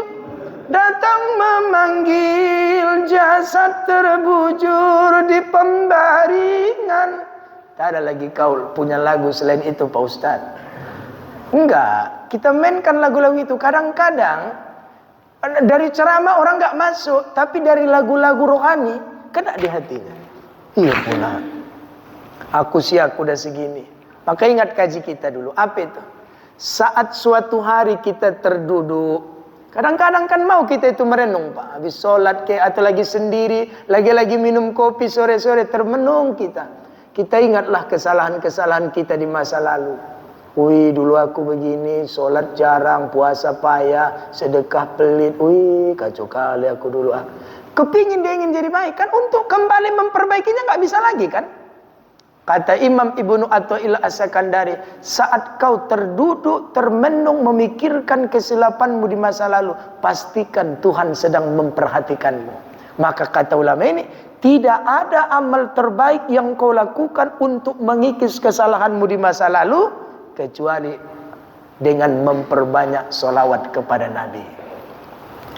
datang memanggil, jasad terbujur di pembaringan. Tak ada lagi kau punya lagu selain itu Pak Ustadz. Enggak, kita mainkan lagu-lagu itu. Kadang-kadang dari ceramah orang enggak masuk, tapi dari lagu-lagu rohani kena di hatinya. Iya pula. Aku udah segini. Maka ingat kaji kita dulu. Apa itu? Saat suatu hari kita terduduk, kadang-kadang kan mau kita itu merenung Pak. Habis sholat atau lagi sendiri, lagi-lagi minum kopi sore-sore, termenung kita. Kita ingatlah kesalahan-kesalahan kita di masa lalu. Wih, dulu aku begini, sholat jarang, puasa payah, sedekah pelit. Wih, kacau kali aku dulu. Kepingin dia ingin jadi baik kan, untuk kembali memperbaikinya nggak bisa lagi kan. Kata Imam Ibnu Athaillah As-Sakandari, saat kau terduduk, termenung, memikirkan kesilapanmu di masa lalu, pastikan Tuhan sedang memperhatikanmu. Maka kata ulama ini, tidak ada amal terbaik yang kau lakukan untuk mengikis kesalahanmu di masa lalu, kecuali dengan memperbanyak sholawat kepada Nabi.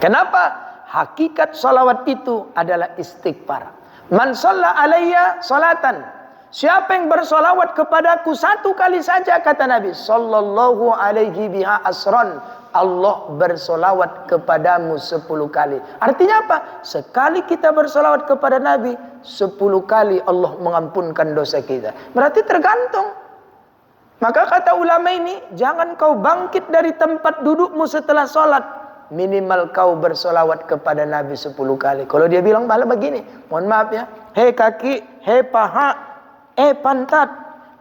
Kenapa? Hakikat salawat itu adalah istighfar. Man shalla alayya salatan, siapa yang bersolawat kepadaku satu kali saja, kata Nabi sallallahu alaihi biha asron, Allah bersolawat kepadamu 10 kali. Artinya apa? Sekali kita bersolawat kepada Nabi, 10 kali Allah mengampunkan dosa kita. Berarti tergantung. Maka kata ulama ini, jangan kau bangkit dari tempat dudukmu setelah sholat, minimal kau bersolawat kepada Nabi 10 kali. Kalau dia bilang malah begini, mohon maaf ya, hei kaki, hei paha, pantat,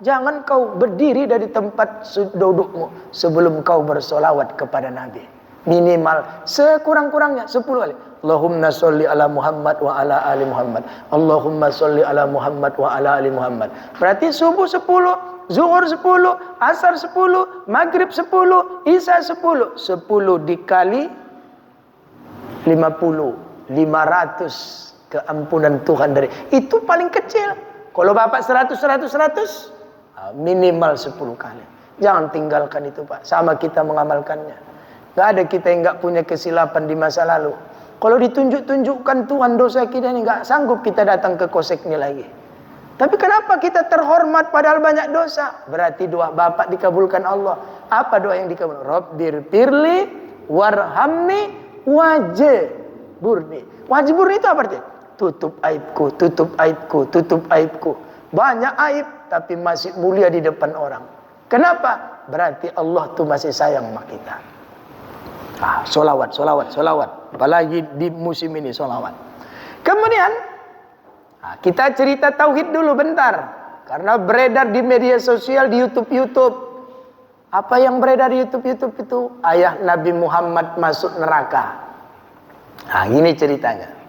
jangan kau berdiri dari tempat dudukmu sebelum kau bersolawat kepada Nabi. Minimal sekurang-kurangnya 10 kali. Allahumma sholli ala Muhammad wa ala ali Muhammad. Allahumma sholli ala Muhammad wa ala ali Muhammad. Berarti subuh 10, zuhur 10, asar 10, maghrib 10, isya 10. 10 dikali 50, 500 keampunan Tuhan dari. Itu paling kecil. Kalau Bapak 100, minimal 10 kali. Jangan tinggalkan itu, Pak. Sama kita mengamalkannya. Gak ada kita yang gak punya kesilapan di masa lalu. Kalau ditunjuk-tunjukkan Tuhan dosa kita ini, gak sanggup kita datang ke koseknya lagi. Tapi kenapa kita terhormat padahal banyak dosa? Berarti doa Bapak dikabulkan Allah. Apa doa yang dikabulkan? Rabbir firli warhamni wajburni. Wajburni itu apa artinya? Tutup aibku, tutup aibku, tutup aibku. Banyak aib tapi masih mulia di depan orang. Kenapa? Berarti Allah tuh masih sayang sama kita. Solawat. Apalagi di musim ini solawat. Kemudian kita cerita tauhid dulu bentar. Karena beredar di media sosial, di YouTube. Apa yang beredar di YouTube itu? Ayah Nabi Muhammad masuk neraka. Gini ceritanya.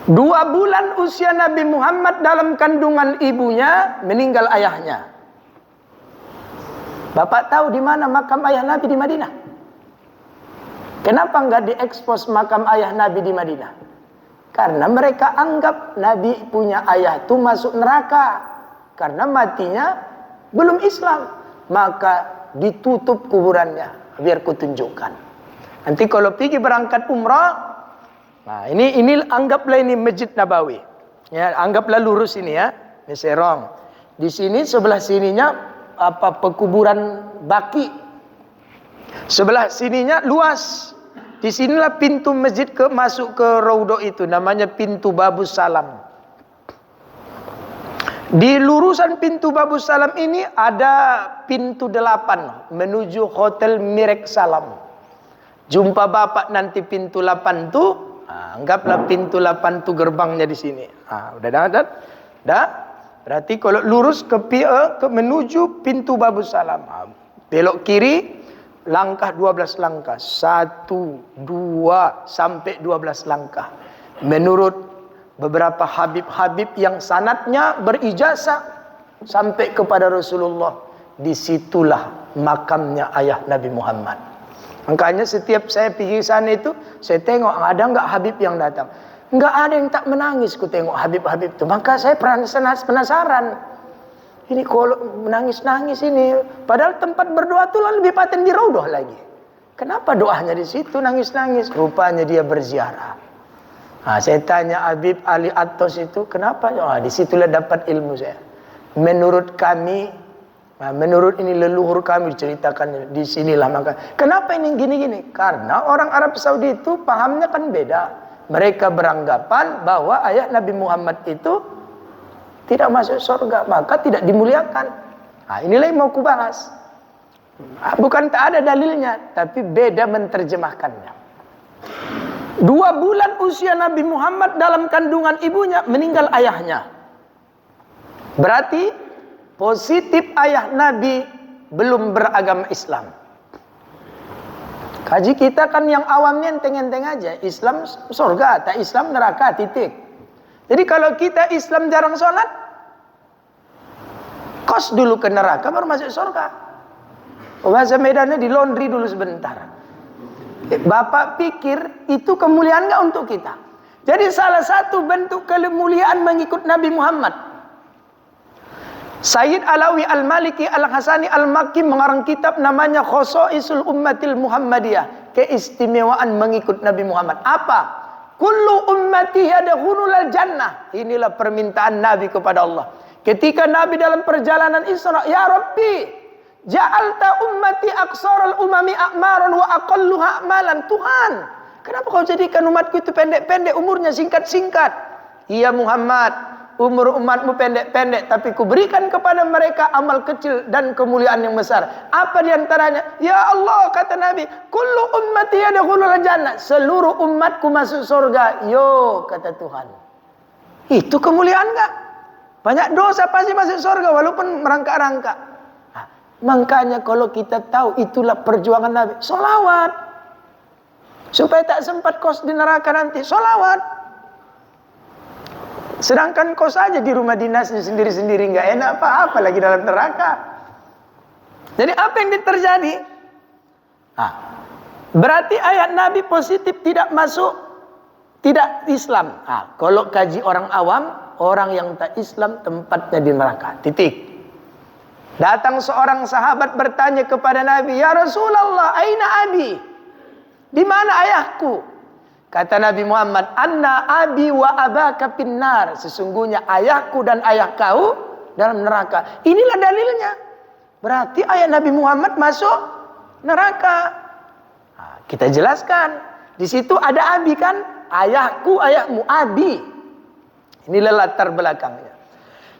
2 bulan usia Nabi Muhammad dalam kandungan ibunya, meninggal ayahnya. Bapak tahu di mana makam ayah Nabi di Madinah? Kenapa enggak diekspos makam ayah Nabi di Madinah? Karena mereka anggap Nabi punya ayah itu masuk neraka. Karena matinya belum Islam. Maka ditutup kuburannya. Biar kutunjukkan. Nanti kalau pergi berangkat umrah, nah ini anggaplah ini Masjid Nabawi. Ya, anggaplah lurus ini ya. Ini serong. Di sini sebelah sininya pekuburan Baki. Sebelah sininya luas. Di sinilah pintu masjid masuk ke Raudhah itu, namanya pintu Babus Salam. Di lurusan pintu Babus Salam ini ada pintu 8 menuju Hotel Mirek Salam. Jumpa Bapak nanti pintu 8 tuh, anggaplah pintu 8 tuh gerbangnya di sini. Udah. Berarti kalau lurus ke menuju pintu Babus Salam, belok kiri langkah 12 langkah. 1, 2 sampai 12 langkah. Menurut beberapa habib-habib yang sanadnya berijazah sampai kepada Rasulullah, disitulah makamnya ayah Nabi Muhammad. Makanya setiap saya pergi sana itu, saya tengok ada enggak habib yang datang. Enggak ada yang tak menangis ku tengok habib-habib itu. Maka saya penasaran. Ini kalau menangis-nangis ini, padahal tempat berdoa itu lebih paten di Raudhah lagi. Kenapa doanya di situ nangis-nangis? Rupanya dia berziarah. Saya tanya Habib Ali Attos itu, kenapa? Disitulah dapat ilmu saya. Menurut kami, menurut ini leluhur kami ceritakan di sinilah maka. Kenapa ini gini-gini? Karena orang Arab Saudi itu pahamnya kan beda. Mereka beranggapan bahwa ayah Nabi Muhammad itu tidak masuk surga, maka tidak dimuliakan. Inilah yang mau kubahas. Bukan tak ada dalilnya, tapi beda menerjemahkannya. 2 bulan usia Nabi Muhammad dalam kandungan ibunya, meninggal ayahnya. Berarti positif ayah Nabi belum beragama Islam. Kaji kita kan yang awamnya enteng-enteng aja. Islam surga, tak Islam neraka, titik. Jadi kalau kita Islam jarang sholat, kos dulu ke neraka baru masuk surga. Bahasa Medannya di laundry dulu sebentar. Bapak pikir itu kemuliaan nggak untuk kita? Jadi salah satu bentuk kemuliaan mengikut Nabi Muhammad. Sayyid Alawi Al-Maliki Al-Hasani Al-Makki mengarang kitab namanya Khosaisul Ummatil Muhammadiyah. keistimewaan mengikut Nabi Muhammad. Apa? Kullu ummati yadkhulul jannah. Inilah permintaan Nabi kepada Allah. Ketika Nabi dalam perjalanan Isra, ya Rabbi, ja'alta ummati aqsaral umami a'maran wa aqalluha a'malan. Tuhan, kenapa kau jadikan umatku itu pendek-pendek umurnya, singkat-singkat? Iya Muhammad, umur umatmu pendek-pendek, tapi kuberikan kepada mereka amal kecil dan kemuliaan yang besar. Apa diantaranya? Ya Allah, kata Nabi, kullu ummati yadkhulul jannah. Seluruh umatku masuk surga. Yo, kata Tuhan. Itu kemuliaan enggak? Banyak dosa pasti masuk surga walaupun merangkak-rangkak. Nah, makanya kalau kita tahu itulah perjuangan Nabi, sholawat. Supaya tak sempat kos di neraka nanti, sholawat. Sedangkan kau saja di rumah dinasnya sendiri-sendiri nggak enak apa-apa lagi dalam neraka. Jadi apa yang terjadi? Berarti ayat Nabi positif tidak masuk, tidak Islam. Kalau kaji orang awam, orang yang tak Islam tempatnya di neraka. Titik. Datang seorang sahabat bertanya kepada Nabi, ya Rasulullah, aina abi? Di mana ayahku? Kata Nabi Muhammad, anna abi wa abaka finnar. Sesungguhnya ayahku dan ayah kau dalam neraka. Inilah dalilnya. Berarti ayah Nabi Muhammad masuk neraka. Kita jelaskan. Di situ ada abi kan? Ayahku, ayahmu, abi. Inilah latar belakangnya.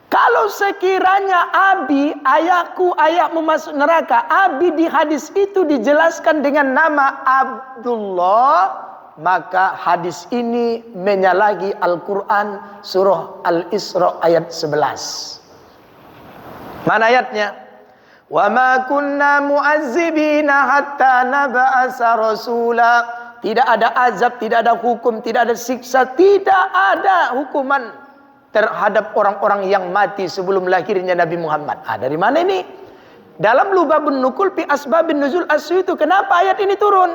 Kalau sekiranya abi, ayahku, ayahmu masuk neraka, abi di hadis itu dijelaskan dengan nama Abdullah, maka hadis ini menyalahi Al-Quran surah Al-Isra ayat 11. Mana ayatnya? Wa ma kunna mu'azzibina hatta nab'asa rasula. Tidak ada azab, tidak ada hukum, tidak ada siksa, tidak ada hukuman terhadap orang-orang yang mati sebelum lahirnya Nabi Muhammad. Dari mana ini? Dalam Lubabun Nukul fi Asbabin Nuzul As-Suyuti. Kenapa ayat ini turun?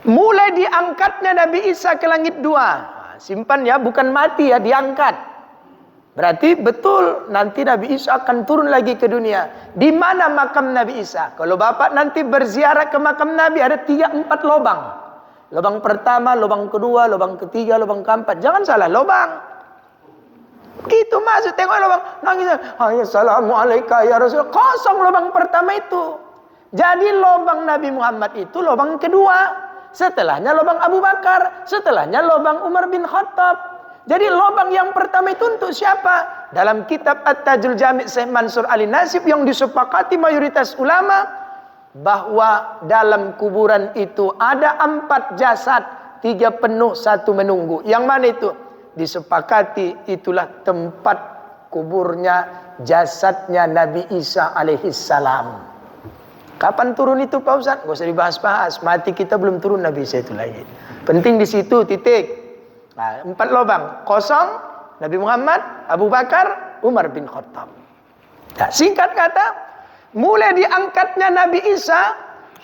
Mulai diangkatnya Nabi Isa ke langit 2. Simpan ya, bukan mati ya, diangkat. Berarti betul nanti Nabi Isa akan turun lagi ke dunia. Di mana makam Nabi Isa? Kalau Bapak nanti berziarah ke makam Nabi, ada 3-4 lubang. Lubang pertama, lubang kedua, lubang ketiga, lubang keempat. Jangan salah lubang. Begitu masuk, tengok lubang, nangis. Assalamualaikum ya Rasul. Kosong lubang pertama itu. Jadi lubang Nabi Muhammad itu lubang kedua. Setelahnya lubang Abu Bakar, setelahnya lubang Umar bin Khattab. Jadi lubang yang pertama itu untuk siapa? Dalam kitab At-Tajul Jami' Syekh Mansur Ali Nasib yang disepakati mayoritas ulama, bahwa dalam kuburan itu ada 4 jasad, 3 penuh, 1 menunggu. Yang mana itu? Disepakati itulah tempat kuburnya, jasadnya Nabi Isa alaihissalam. Kapan turun itu Pak Ustaz? Gak usah dibahas-bahas. Mati kita belum turun Nabi Isa itu lagi. Penting di situ, titik. 4 lubang. Kosong, Nabi Muhammad, Abu Bakar, Umar bin Khattab. Nah, singkat kata, mulai diangkatnya Nabi Isa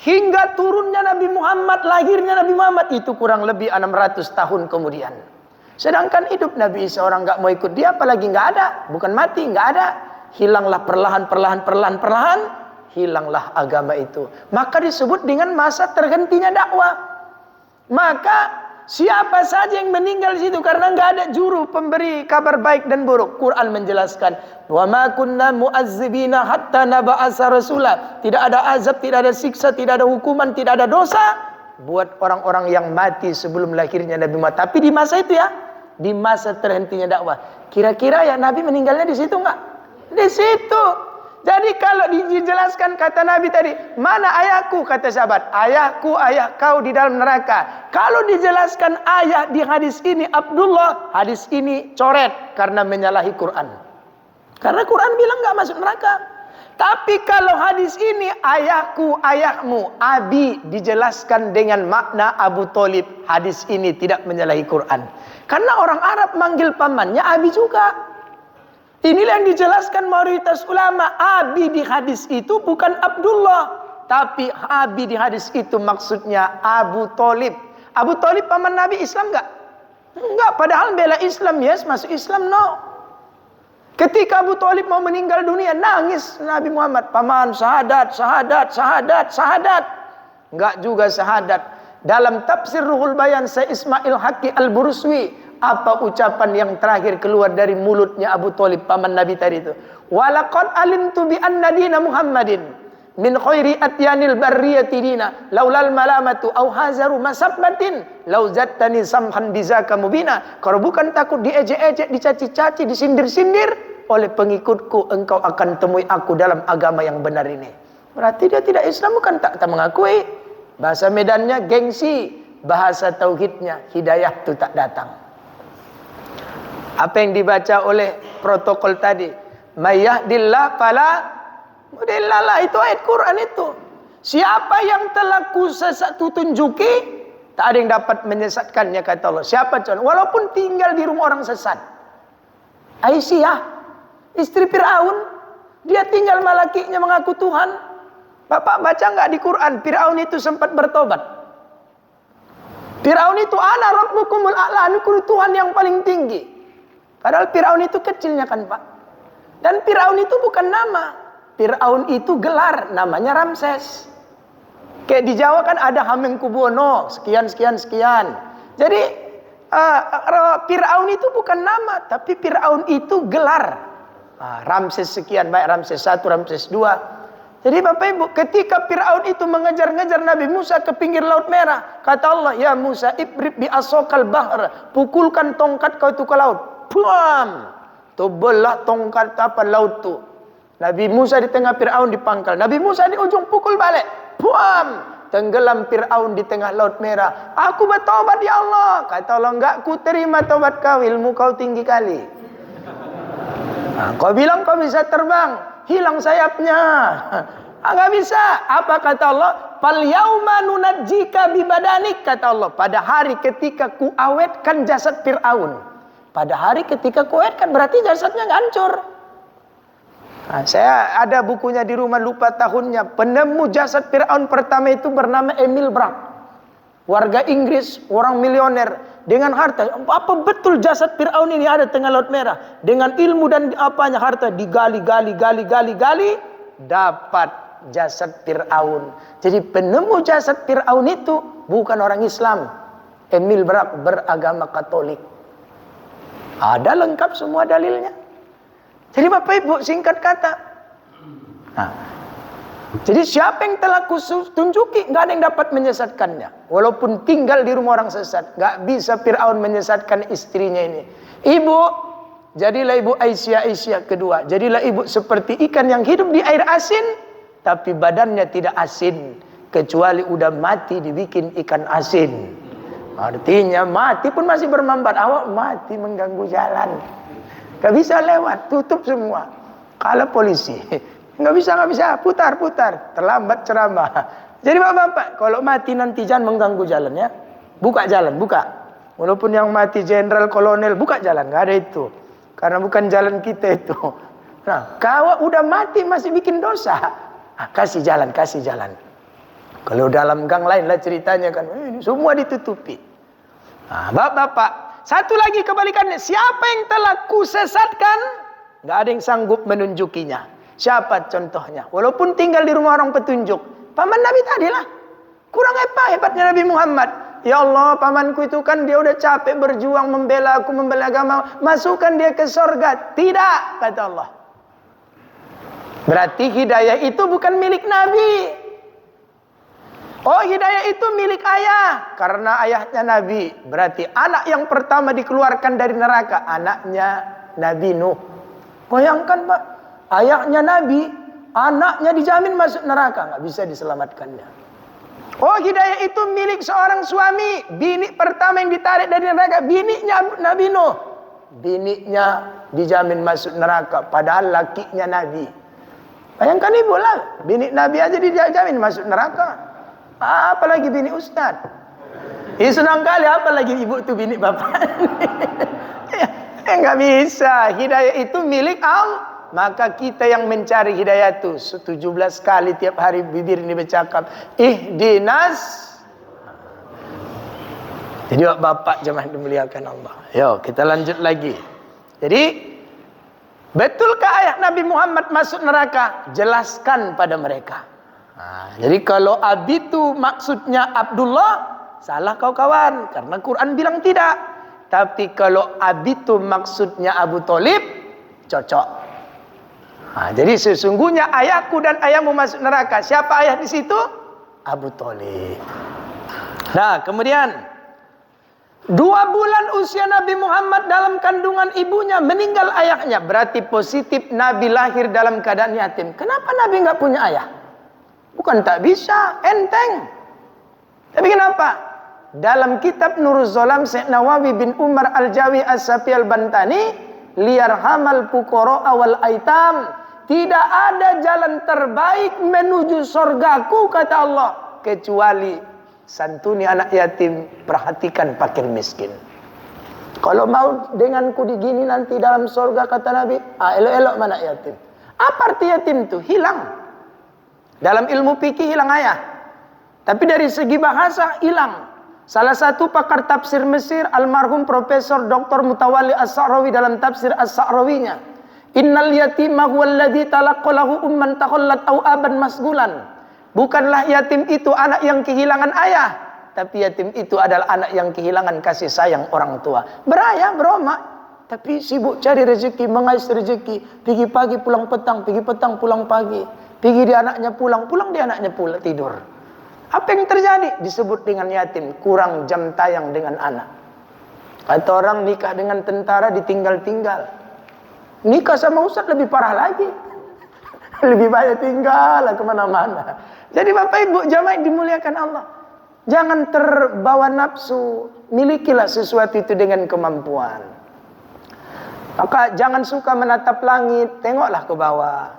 hingga turunnya Nabi Muhammad, lahirnya Nabi Muhammad, itu kurang lebih 600 tahun kemudian. Sedangkan hidup Nabi Isa orang gak mau ikut dia, apalagi gak ada. Bukan mati, gak ada. Hilanglah perlahan. Hilanglah agama itu. Maka disebut dengan masa terhentinya dakwah. Maka siapa saja yang meninggal di situ karena nggak ada juru pemberi kabar baik dan buruk. Quran menjelaskan, wa ma kunna mu'azzibina hatta nab'asa rasula. Tidak ada azab, tidak ada siksa, tidak ada hukuman, tidak ada dosa buat orang-orang yang mati sebelum lahirnya Nabi Muhammad. Tapi di masa itu ya, di masa terhentinya dakwah. Kira-kira ya Nabi meninggalnya di situ nggak? Di situ. Jadi kalau dijelaskan kata Nabi tadi, mana ayahku? Kata sahabat, ayahku, ayah kau di dalam neraka. Kalau dijelaskan ayah di hadis ini Abdullah, hadis ini coret karena menyalahi Quran. Karena Quran bilang nggak masuk neraka. Tapi kalau hadis ini ayahku, ayahmu, abi dijelaskan dengan makna Abu Thalib, hadis ini tidak menyalahi Quran. Karena orang Arab manggil pamannya abi juga. Inilah yang dijelaskan mayoritas ulama. Abi di hadis itu bukan Abdullah, tapi abi di hadis itu maksudnya Abu Thalib. Abu Thalib paman Nabi, Islam enggak? Enggak, padahal bela Islam, yes, masuk Islam, no. Ketika Abu Thalib mau meninggal dunia, nangis Nabi Muhammad, paman, syahadat. enggak juga syahadat. Dalam tafsir Ruhul Bayan Syekh Ismail Haqqi Al-Buruswi, apa ucapan yang terakhir keluar dari mulutnya Abu Thalib paman Nabi tadi itu? Walaqad alimtu bi anna dina Muhammadin min khairi atyanil barriyati dina laulal malamatu au hazaru masabbatin lau zattani samhan bizaka mubina. Kalau bukan takut diejek-ejek, dicaci-caci, disindir-sindir oleh pengikutku, engkau akan temui aku dalam agama yang benar ini. Berarti dia tidak Islam, bukan tak mengakui. Bahasa Medannya gengsi, bahasa tauhidnya hidayah itu tak datang. Apa yang dibaca oleh protokol tadi, mayyahdillah fala mudhillalah, itu ayat Quran itu. Siapa yang telah tunjuki, tak ada yang dapat menyesatkannya, kata Allah. Siapa contoh? Walaupun tinggal di rumah orang sesat. Aisyah, istri Fir'aun, dia tinggal sama lakinya mengaku Tuhan. Bapak baca nggak di Quran, Fir'aun itu sempat bertobat. Fir'aun itu ana rabbukumul a'la, aku Tuhan yang paling tinggi. Padahal Fir'aun itu kecilnya kan Pak. Dan Fir'aun itu bukan nama. Fir'aun itu gelar, namanya Ramses. Kayak di Jawa kan ada Hamengkubuwono, sekian. Jadi Fir'aun itu bukan nama, tapi Fir'aun itu gelar. Ramses sekian, baik Ramses 1, Ramses 2. Jadi Bapak Ibu, ketika Fir'aun itu mengejar-ngejar Nabi Musa ke pinggir Laut Merah, kata Allah, ya Musa ibrib bi asokal bahr, pukulkan tongkat kau itu ke laut. Buam, belah tongkat laut tu. Nabi Musa di tengah, Fir'aun di pangkal. Nabi Musa di ujung, pukul balik. Buam, tenggelam Fir'aun di tengah Laut Merah. Aku bertobat ya Allah. Kata Allah, enggak ku terima tobat kau, ilmu kau tinggi kali. Kau bilang kau bisa terbang, hilang sayapnya. Enggak bisa. Apa kata Allah? Fal yauma nunajjika bi badanik, kata Allah. Pada hari ketika ku awetkan jasad Fir'aun. Pada hari ketika ku awetkan, berarti jasadnya enggak hancur. Saya ada bukunya di rumah, lupa tahunnya. Penemu jasad Fir'aun pertama itu bernama Emil Brack, warga Inggris, orang milioner dengan harta. Apa betul jasad Fir'aun ini ada tengah Laut Merah? Dengan ilmu dan apanya, harta digali, dapat jasad Fir'aun. Jadi penemu jasad Fir'aun itu bukan orang Islam. Emil Brack beragama Katolik. Ada lengkap semua dalilnya. Jadi Bapak Ibu, singkat kata, jadi siapa yang telah kutunjuki, nggak ada yang dapat menyesatkannya. Walaupun tinggal di rumah orang sesat, nggak bisa Fir'aun menyesatkan istrinya ini. Ibu, jadilah ibu Aisyah kedua. Jadilah ibu seperti ikan yang hidup di air asin, tapi badannya tidak asin, kecuali udah mati dibikin ikan asin. Artinya mati pun masih bermambat. Awak mati mengganggu jalan. Gak bisa lewat, tutup semua. Kalau polisi, gak bisa, putar, terlambat ceramah. Jadi bapak-bapak, kalau mati nanti jangan mengganggu jalan ya. Buka jalan, buka. Walaupun yang mati jenderal, kolonel, buka jalan, gak ada itu. Karena bukan jalan kita itu. Nah, kalau udah mati masih bikin dosa, kasih jalan. Kalau dalam gang lain lah ceritanya kan, semua ditutupi. Nah, bapak-bapak, satu lagi kebalikannya, siapa yang telah kusesatkan, nggak ada yang sanggup menunjukinya. Siapa contohnya? Walaupun tinggal di rumah orang petunjuk, paman Nabi tadi lah. Kurang apa hebatnya Nabi Muhammad? Ya Allah, pamanku itu kan dia udah capek berjuang membela aku, membela agama, masukkan dia ke sorga. Tidak, kata Allah. Berarti hidayah itu bukan milik Nabi. Oh, hidayah itu milik ayah, karena ayahnya Nabi. Berarti anak yang pertama dikeluarkan dari neraka, anaknya Nabi Nuh. Bayangkan Pak, ayahnya Nabi, anaknya dijamin masuk neraka, nggak bisa diselamatkannya. Oh, hidayah itu milik seorang suami. Bini pertama yang ditarik dari neraka, bininya Nabi Nuh. Bininya dijamin masuk neraka, padahal lakinya Nabi. Bayangkan ibu lah, bini Nabi aja dijamin masuk neraka. Apalagi bini Ustaz. Senang kali, apalagi ibu tuh bini bapak. Enggak bisa. Hidayah itu milik Allah. Maka kita yang mencari hidayah itu 17 kali tiap hari bibir ini bercakap, ihdinas. Jadi bapak jemaah dimuliakan Allah. Yo, kita lanjut lagi. Jadi, betulkah ayah Nabi Muhammad masuk neraka? Jelaskan pada mereka. Jadi kalau Abi itu maksudnya Abdullah, salah kau kawan, karena Quran bilang tidak. Tapi kalau Abi itu maksudnya Abu Thalib, cocok. Jadi sesungguhnya ayahku dan ayahmu masuk neraka. Siapa ayah di situ? Abu Thalib. Nah, kemudian 2 bulan usia Nabi Muhammad dalam kandungan ibunya, meninggal ayahnya. Berarti positif Nabi lahir dalam keadaan yatim. Kenapa Nabi nggak punya ayah? Bukan tak bisa, enteng. Tapi kenapa? Dalam kitab Nuruz Zolam Syekh Nawawi bin Umar Al-Jawi As-Safi Al-Bantani, liyarhamal fuqara wal aitam, tidak ada jalan terbaik menuju surgaku, kata Allah, kecuali santuni anak yatim, perhatikan fakir miskin. Kalau mau denganku digini nanti dalam surga, kata Nabi, elok-elok mana yatim. Apa arti yatim itu? Hilang. Dalam ilmu fikih hilang ayah. Tapi dari segi bahasa hilang. Salah satu pakar tafsir Mesir, almarhum Profesor Dr. Mutawalli As-Sa'rawi, dalam tafsir As-Sa'rawinya, innal yatima huwallazi talaqqalahu umman takhallat aw aban masgulan. Bukanlah yatim itu anak yang kehilangan ayah, tapi yatim itu adalah anak yang kehilangan kasih sayang orang tua. Berayah, beromak, tapi sibuk cari rezeki, mengais rezeki, pergi pagi pulang petang, pergi petang pulang pagi, pergi dia anaknya pulang, pulang dia anaknya pulang tidur. Apa yang terjadi? Disebut dengan yatim, kurang jam tayang dengan anak. Kata orang, nikah dengan tentara ditinggal-tinggal. Nikah sama ustaz lebih parah lagi. Lebih banyak tinggal kemana-mana. Jadi Bapak Ibu jamaah dimuliakan Allah, jangan terbawa nafsu. Milikilah sesuatu itu dengan kemampuan. Maka jangan suka menatap langit, tengoklah ke bawah.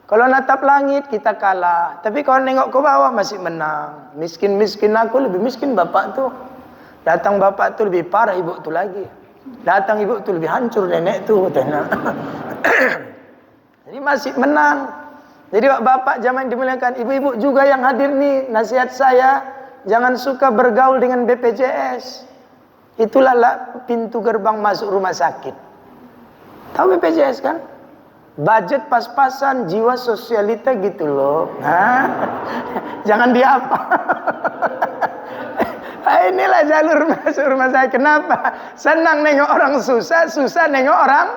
Kalau natap langit kita kalah, tapi kalau nengok ke bawah masih menang. Miskin-miskin aku, lebih miskin bapak tuh. Datang bapak tuh lebih parah ibu tuh lagi. Datang ibu tuh lebih hancur nenek tuh. Jadi masih menang. Jadi bapak jangan dimuliakan, ibu-ibu juga yang hadir nih, nasihat saya, jangan suka bergaul dengan BPJS. Itulah pintu gerbang masuk rumah sakit. Tahu BPJS kan? Budget pas-pasan, jiwa sosialita gitu loh. Jangan diapa. Inilah jalur masuk rumah saya. Kenapa? Senang nengok orang susah, susah nengok orang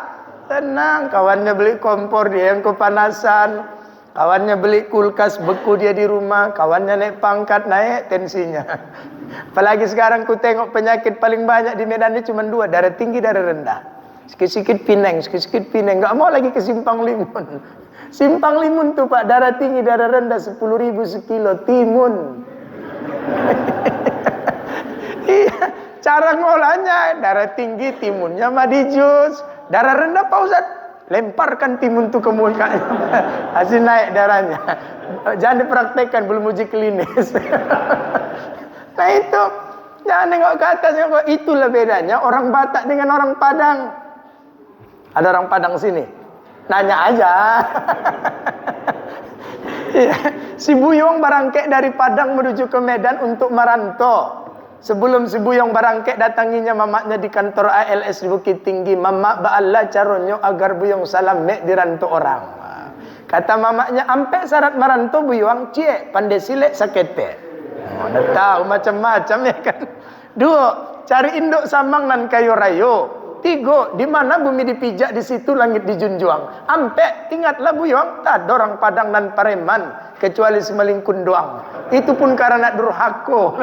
tenang. Kawannya beli kompor, dia yang kepanasan. Kawannya beli kulkas, beku dia di rumah. Kawannya naik pangkat, naik tensinya. Apalagi sekarang ku tengok penyakit paling banyak di Medan ini cuma 2, darah tinggi, darah rendah. Sikit-sikit Pineng, sikit-sikit Pineng. Gak mau lagi ke Simpang Limun. Simpang Limun tuh Pak, darah tinggi, darah rendah 10.000 sekilo, timun. Iya, cara ngolahnya, darah tinggi timunnya mah di jus. Darah rendah Pak Ustadz, lemparkan timun tuh ke muka. Hasil naik darahnya. Jangan dipraktekkan, belum uji klinis. Nah itu, jangan nengok ke atas. Itulah bedanya orang Batak dengan orang Padang. Ada orang Padang sini, nanya aja. Ya, si Buyong barangkek dari Padang menuju ke Medan untuk merantau. Sebelum si Buyong barangkek datanginya mamaknya di kantor ALS di Bukit Tinggi. Mamak ba'allah caronyo agar Buyong salam mek dirantau orang. Kata mamaknya, ampe syarat merantau Buyong, cie pandai silek sakete. Udah tahu macam-macam ya kan. 2, cari induk samang nan kayu rayo. 3, di mana bumi dipijak di situ langit dijunjung. Ampe ingatlah Buyong, tak ada orang Padang dan Pareman kecuali semelingkun doang. Itu pun karena durhako.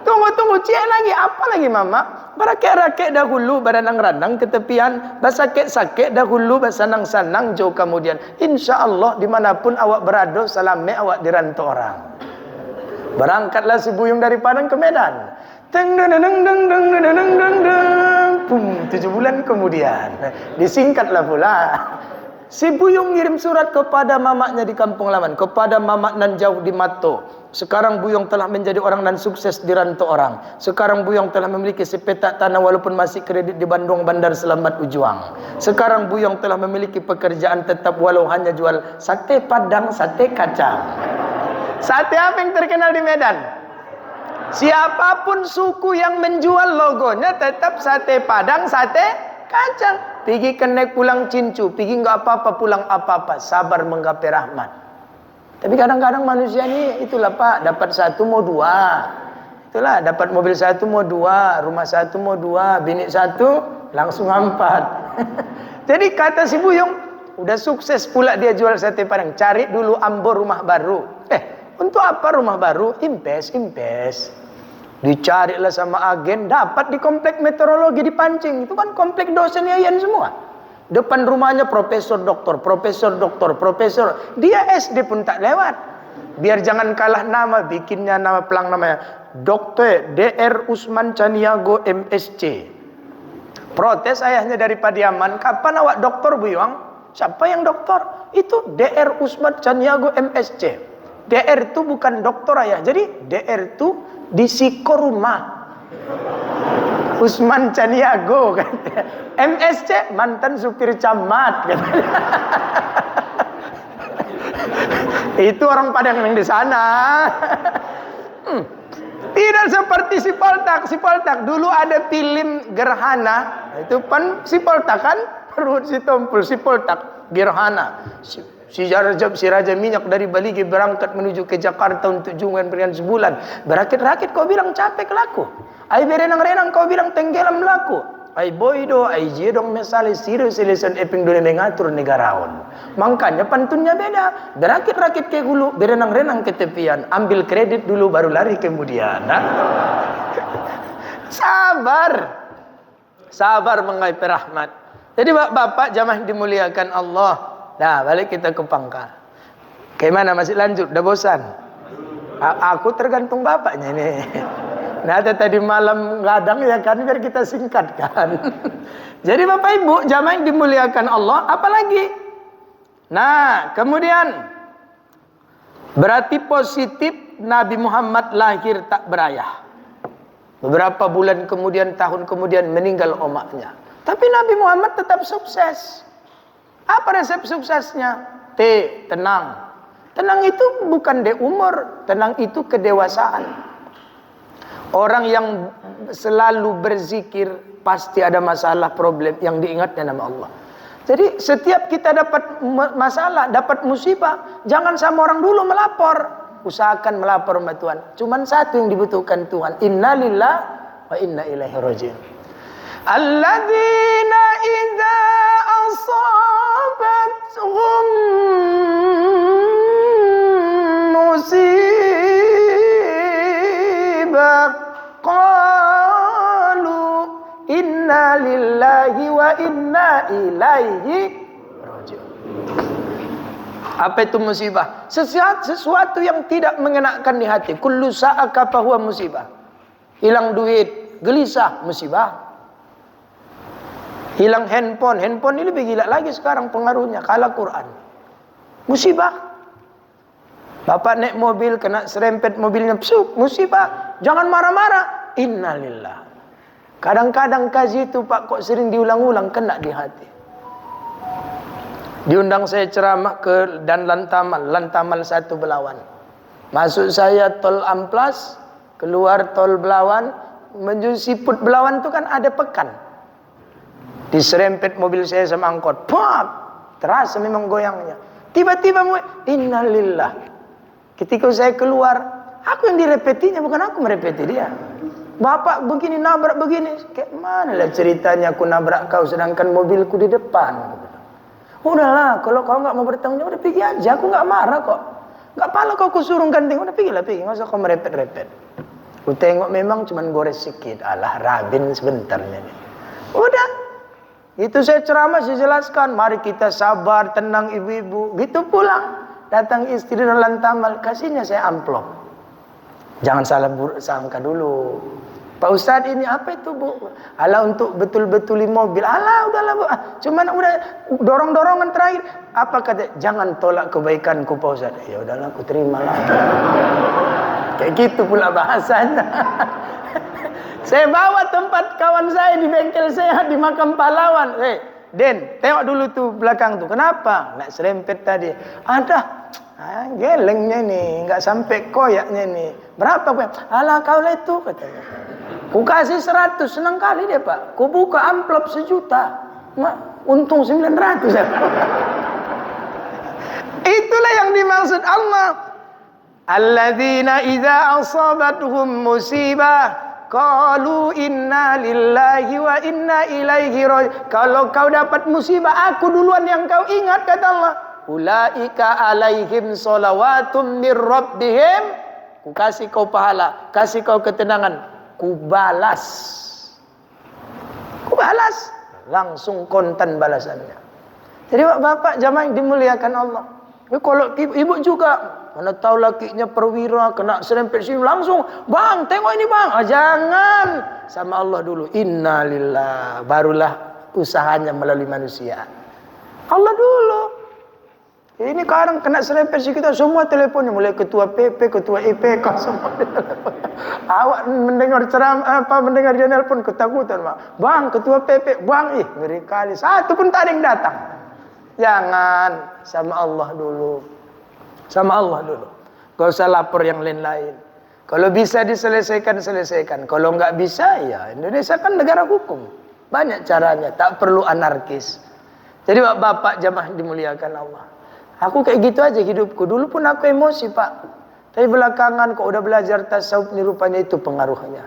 Tunggu cie lagi apa lagi mama? Barakek-rakek dahulu baranang-ranang ke tepian, basakek-sakek dahulu basanang-sanang jauh kemudian. Insya Allah dimanapun awak berada, salame awak dirantau orang. Berangkatlah si Buyong dari Padang ke Medan. Teng deng deng deng deng deng deng deng deng. Pum, 7 bulan kemudian disingkatlah pula. Si Buyong ngirim surat kepada mamaknya di kampung halaman, kepada mamak nan jauh di Mato. Sekarang Buyong telah menjadi orang nan sukses di rantau orang. Sekarang Buyong telah memiliki sepetak tanah walaupun masih kredit di Bandung Bandar Selamat Ujuang. Sekarang Buyong telah memiliki pekerjaan tetap walau hanya jual sate Padang, sate kacang. Sate apa yang terkenal di Medan? Siapapun suku yang menjual logonya tetap sate Padang, sate kacang. Pergi kenek pulang cincu, pergi enggak apa-apa pulang apa-apa, sabar menggapai rahmat. Tapi kadang-kadang manusia ini itulah Pak, dapat satu mau dua. Itulah, dapat mobil satu mau dua, rumah satu mau dua, bini satu langsung 4. Jadi kata si Buyung, udah sukses pula dia jual sate Padang, cari dulu ambor rumah baru. Untuk apa rumah baru? Impes. Dicarilah sama agen, dapat di komplek meteorologi dipancing. Itu kan komplek dosen Yayan semua. Depan rumahnya profesor doktor. Dia SD pun tak lewat. Biar jangan kalah nama, bikinnya nama pelang namanya Dr. Dr. Usman Caniago MSc. Protes ayahnya dari Padiaman, kapan awak doktor Buyung? Siapa yang doktor? Itu Dr. Usman Caniago MSc. Dr itu bukan doktor ayah. Jadi Dr itu di siko rumah. Usman Caniago katanya. MSc mantan supir camat katanya. Itu orang Padang yang di sana. Tidak seperti Sipoltak dulu ada film Gerhana. Itu kan Sipoltak kan perut si Tompul Sipoltak Gerhana. Si Raja Minyak dari Bali berangkat menuju ke Jakarta untuk jungan berian sebulan. Berakit-rakit kau bilang capek laku. Ai berenang-renang kau bilang tenggelam laku. Ai boido, ai jedong mesale siro selesan eping dole mengatur negaraon. Makanya pantunnya beda. Berakit-rakit ke hulu, berenang-renang ke tepian. Ambil kredit dulu baru lari kemudian. Sabar menghai rahmat. Jadi bapak jamaah dimuliakan Allah. Nah, balik kita ke pangkal. Gimana masih lanjut? Udah bosan? Aku tergantung bapaknya ini. Nah, tadi malam ngadang ya kan, biar kita singkatkan. Jadi Bapak Ibu, jamaah yang dimuliakan Allah, apalagi? Nah, kemudian berarti positif Nabi Muhammad lahir tak berayah. Beberapa bulan kemudian, tahun kemudian meninggal omaknya. Tapi Nabi Muhammad tetap sukses. Apa resep suksesnya? Tenang. Tenang itu bukan de umur, tenang itu kedewasaan. Orang yang selalu berzikir pasti ada masalah, problem yang diingatnya nama Allah. Jadi setiap kita dapat masalah, dapat musibah, jangan sama orang dulu melapor. Usahakan melapor sama Tuhan. Cuman satu yang dibutuhkan Tuhan. Innalillahi wa inna ilaihi raji'un. Alladzina idza asabatuhum musibah qalu inna lillahi wa inna ilaihi raji'un. Apa itu musibah? Sesuatu yang tidak mengenakan di hati. Kullu sa'aka fahuwa musibah. Hilang duit, gelisah, musibah. Hilang handphone ini lebih gila lagi sekarang pengaruhnya, kalah Quran. Musibah. Bapak naik mobil kena serempet mobilnya, psuk, musibah. Jangan marah-marah. Innalillah. Kadang-kadang kaji itu Pak kok sering diulang-ulang, kena di hati. Diundang saya ceramah ke dan Lantamal 1 Belawan. Masuk saya tol Amplas, keluar tol Belawan, menuju Siput Belawan itu kan ada pekan. Diserempet mobil saya sama angkot. Pak, terasa memang goyangnya. Tiba-tiba innalillah. Ketika saya keluar, aku yang direpetinya, bukan aku merepeti dia. Bapak begini, nabrak begini. Kayak mana lah ceritanya aku nabrak kau sedangkan mobilku di depan. Udahlah, kalau kau nggak mau bertanggung jawab, udah pergi aja. Aku nggak marah kok. Nggak pala kau kusuruh ganting. Udah pergi. Nggak usah kau merepet-repet. Ku tengok memang cuman gores sedikit. Alah, rabin sebentarnya. Udah. Itu saya ceramah, saya jelaskan. Mari kita sabar, tenang ibu-ibu. Gitu pulang. Datang istri dan Lantamal. Kasihnya saya amplop. Jangan salah sangka dulu. Pak Ustadz ini apa itu Bu? Alah untuk betul-betulin mobil. Alah udahlah Bu. Cuman udah dorong-dorongan terakhir. Apa kata? Jangan tolak kebaikanku Pak Ustadz. Ya udahlah aku terima lah. Kayak gitu pula bahasanya. Saya bawa tempat kawan saya di bengkel sehat di makam pahlawan. Den, tengok dulu tuh belakang tuh. Kenapa? Nak serempet tadi. Ada. Gelengnya nih, nggak sampai koyaknya nih. Berapa Pak? Alah kau lah itu katanya. Ku kasih 100, senang kali dia Pak. Ku buka amplop 1 juta. Untung 900 ya. Itulah yang dimaksud Allah. Alladzina idza asabatuhum musibah qalu inna lillahi wa inna ilaihi raji'un. Kalau kau dapat musibah, aku duluan yang kau ingat, kata Allah. Ulaika alaihim shalawatum mir rabbihim. Ku kasih kau pahala, kasih kau ketenangan, ku balas. Ku balas. Langsung kontan balasannya. Jadi bapak jamaah yang dimuliakan Allah. Kalau ibu juga, mana tahu lakinya perwira kena serempet sini, langsung, bang tengok ini bang. Jangan, sama Allah dulu. Innalillah, barulah usahanya melalui manusia. Allah dulu. Ini sekarang kena serempet sini kita semua teleponnya, mulai ketua PP, ketua IPK semua. Awak mendengar mendengar dia nelpon ketakutan, bang ketua PP, bang ngeri kali, satu pun tak ada yang datang. Jangan, sama Allah dulu. Sama Allah dulu. Gak usah lapor yang lain-lain. Kalau bisa diselesaikan, selesaikan. Kalau nggak bisa, ya Indonesia kan negara hukum. Banyak caranya, tak perlu anarkis. Jadi bapak jamaah dimuliakan Allah. Aku kayak gitu aja hidupku. Dulu pun aku emosi, Pak. Tapi belakangan kok udah belajar tasawuf nih, rupanya itu pengaruhnya.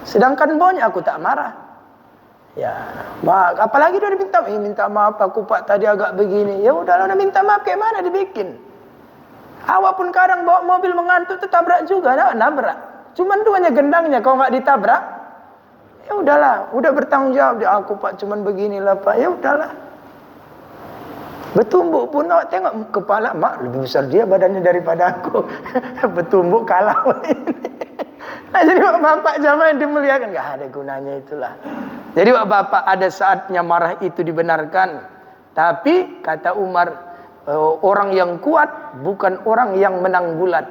Sedangkan maunya aku tak marah. Ya, apalagi udah minta maaf aku Pak tadi agak begini. Ya udahlah, udah minta maaf, kayak mana dibikin. Awak pun kadang bawa mobil mengantuk tertabrak juga, nabrak. Cuman duanya gendangnya, kalau nggak ditabrak, ya udahlah, udah bertanggung jawab. Dia aku Pak cuman beginilah Pak, ya udahlah. Bertumbuk pun awak tengok kepala mak lebih besar dia badannya daripada aku. Bertumbuk kalah ini. Nah, jadi bapak jamaah yang dimuliakan, nggak ada gunanya itulah. Jadi bapak ada saatnya marah itu dibenarkan. Tapi kata Umar, orang yang kuat bukan orang yang menang bulat.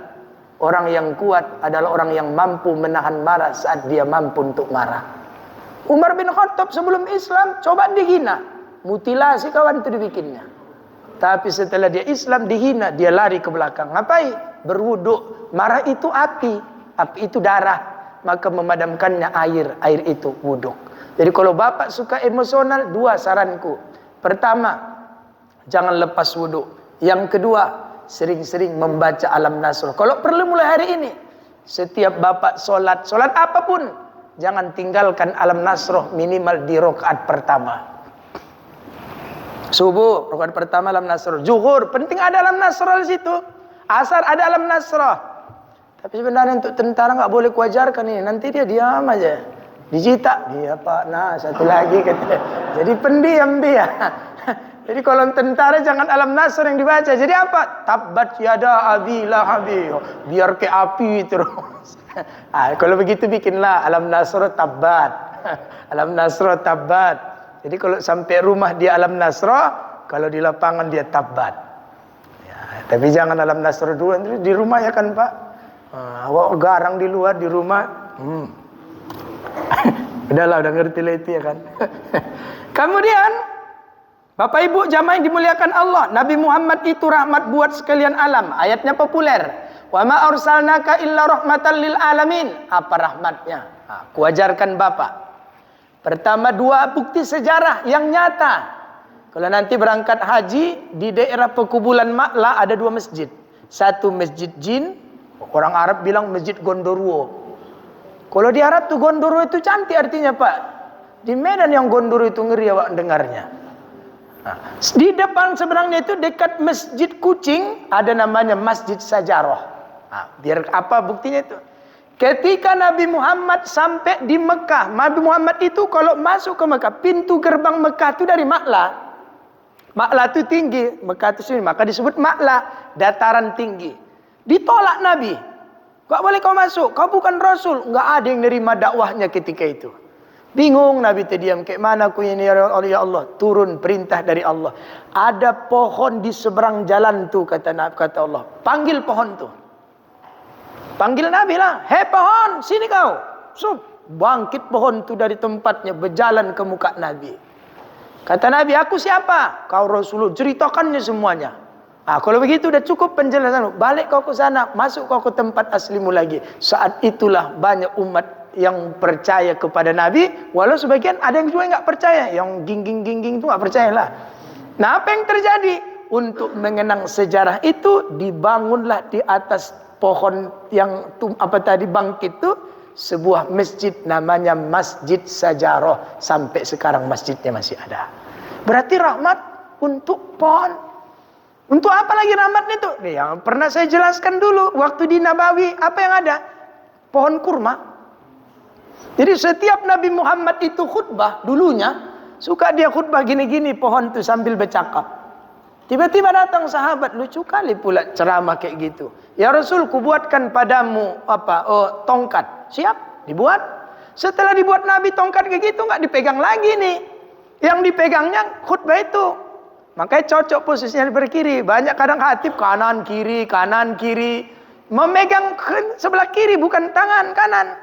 Orang yang kuat adalah orang yang mampu menahan marah saat dia mampu untuk marah. Umar bin Khattab sebelum Islam coba dihina, mutilasi kawan itu dibikinnya. Tapi setelah dia Islam dihina, dia lari ke belakang. Ngapain? Berwuduk. Marah itu api, api itu darah, maka memadamkannya air itu wuduk. Jadi kalau bapak suka emosional, dua saranku. Pertama, jangan lepas wudhu. Yang kedua, sering-sering membaca Alam Nasr. Kalau perlu mulai hari ini, setiap bapak solat apapun, jangan tinggalkan Alam Nasr minimal di rakaat pertama. Subuh, rakaat pertama Alam Nasr. Zuhur, penting ada Alam Nasr di situ. Asar ada Alam Nasr. Tapi sebenarnya untuk tentara nggak boleh kuajarkan ini. Nanti dia diam aja. Dijita dia Pak, nah satu lagi katanya. Jadi pendiam dia. Jadi kalau tentara jangan Alam Nasr yang dibaca. Jadi apa? Tabbat yada abi lahabi. Biar ke api terus. Kalau begitu bikinlah Alam Nasr tabbat. Alam Nasr tabbat. Jadi kalau sampai rumah dia Alam Nasr, kalau di lapangan dia tabbat. Ya, tapi jangan Alam Nasr dulu di rumah ya kan Pak. Awak garang di luar, di rumah. Udahlah, udah ngerti lah itu ya kan. Kemudian Bapak Ibu jamaah yang dimuliakan Allah, Nabi Muhammad itu rahmat buat sekalian alam. Ayatnya populer. Wa ma arsalnaka illa rahmatan lil alamin. Apa rahmatnya? Kuajarkan Bapak. Pertama, dua bukti sejarah yang nyata. Kalau nanti berangkat haji di daerah pekuburan Ma'la ada dua masjid. Satu masjid jin, orang Arab bilang masjid Gondoruo. Kalau di Arab tuh Gondoruo itu cantik artinya Pak. Di Medan yang Gondoruo itu ngeri awak dengarnya. Nah, di depan sebenarnya itu dekat Masjid Kucing ada namanya Masjid Sajarah. Nah, biar apa buktinya itu? Ketika Nabi Muhammad sampai di Mekah, Nabi Muhammad itu kalau masuk ke Mekah, pintu gerbang Mekah itu dari Ma'la. Ma'la itu tinggi, Mekah itu sini, maka disebut Ma'la, dataran tinggi. Ditolak Nabi. Gak boleh kau masuk, kau bukan Rasul. Gak ada yang nerima dakwahnya ketika itu. Bingung Nabi terdiam, kayak mana aku ini ya Allah. Turun perintah dari Allah. Ada pohon di seberang jalan tuh kata Allah. Panggil pohon tuh. Panggil Nabi lah. Hei pohon, sini kau. Bangkit pohon tuh dari tempatnya, berjalan ke muka Nabi. Kata Nabi, aku siapa? Kau Rasulullah, ceritakannya semuanya. Kalau begitu udah cukup penjelasan. Balik kau ke sana, masuk kau ke tempat aslimu lagi. Saat itulah banyak umat yang percaya kepada Nabi, walau sebagian ada yang juga nggak percaya, yang gingging itu nggak percaya lah. Nah, apa yang terjadi? untuk mengenang sejarah itu, dibangunlah di atas pohon yang bangkit itu sebuah masjid namanya Masjid Sajarah. Sampai sekarang masjidnya masih ada. Berarti rahmat untuk pohon. Untuk apa lagi rahmat itu? Yang pernah saya jelaskan dulu waktu di Nabawi, apa yang ada? Pohon kurma. Jadi setiap Nabi Muhammad itu khutbah dulunya, suka dia khutbah gini-gini pohon itu sambil bercakap. Tiba-tiba datang sahabat, lucu kali pula ceramah kayak gitu. Ya Rasul, kubuatkan padamu tongkat. Siap, dibuat. Setelah dibuat Nabi tongkat kayak gitu, nggak dipegang lagi nih. Yang dipegangnya khutbah itu. Makanya cocok posisinya di kiri. Banyak kadang khatib kanan kiri. Memegang sebelah kiri bukan tangan kanan.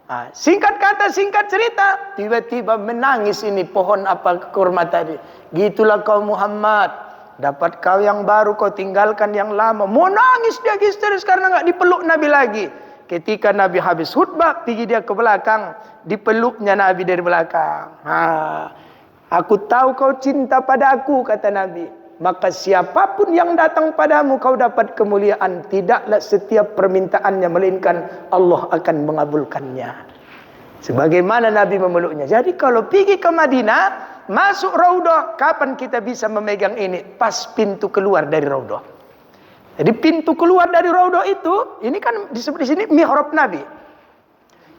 Nah, singkat kata, singkat cerita, tiba-tiba menangis ini pohon kurma tadi. Gitulah kau Muhammad. Dapat kau yang baru, kau tinggalkan yang lama. Mau nangis dia histeris karena nggak dipeluk Nabi lagi. Ketika Nabi habis khutbah, pergi dia ke belakang, dipeluknya Nabi dari belakang. Aku tahu kau cinta pada aku, kata Nabi. Maka siapapun yang datang padamu, kau dapat kemuliaan. Tidaklah setiap permintaannya, melainkan Allah akan mengabulkannya. Sebagaimana Nabi memeluknya. Jadi kalau pergi ke Madinah, masuk Raudhah, kapan kita bisa memegang ini? Pas pintu keluar dari Raudhah. Jadi pintu keluar dari Raudhah itu, ini kan disebut di sini mihrab Nabi.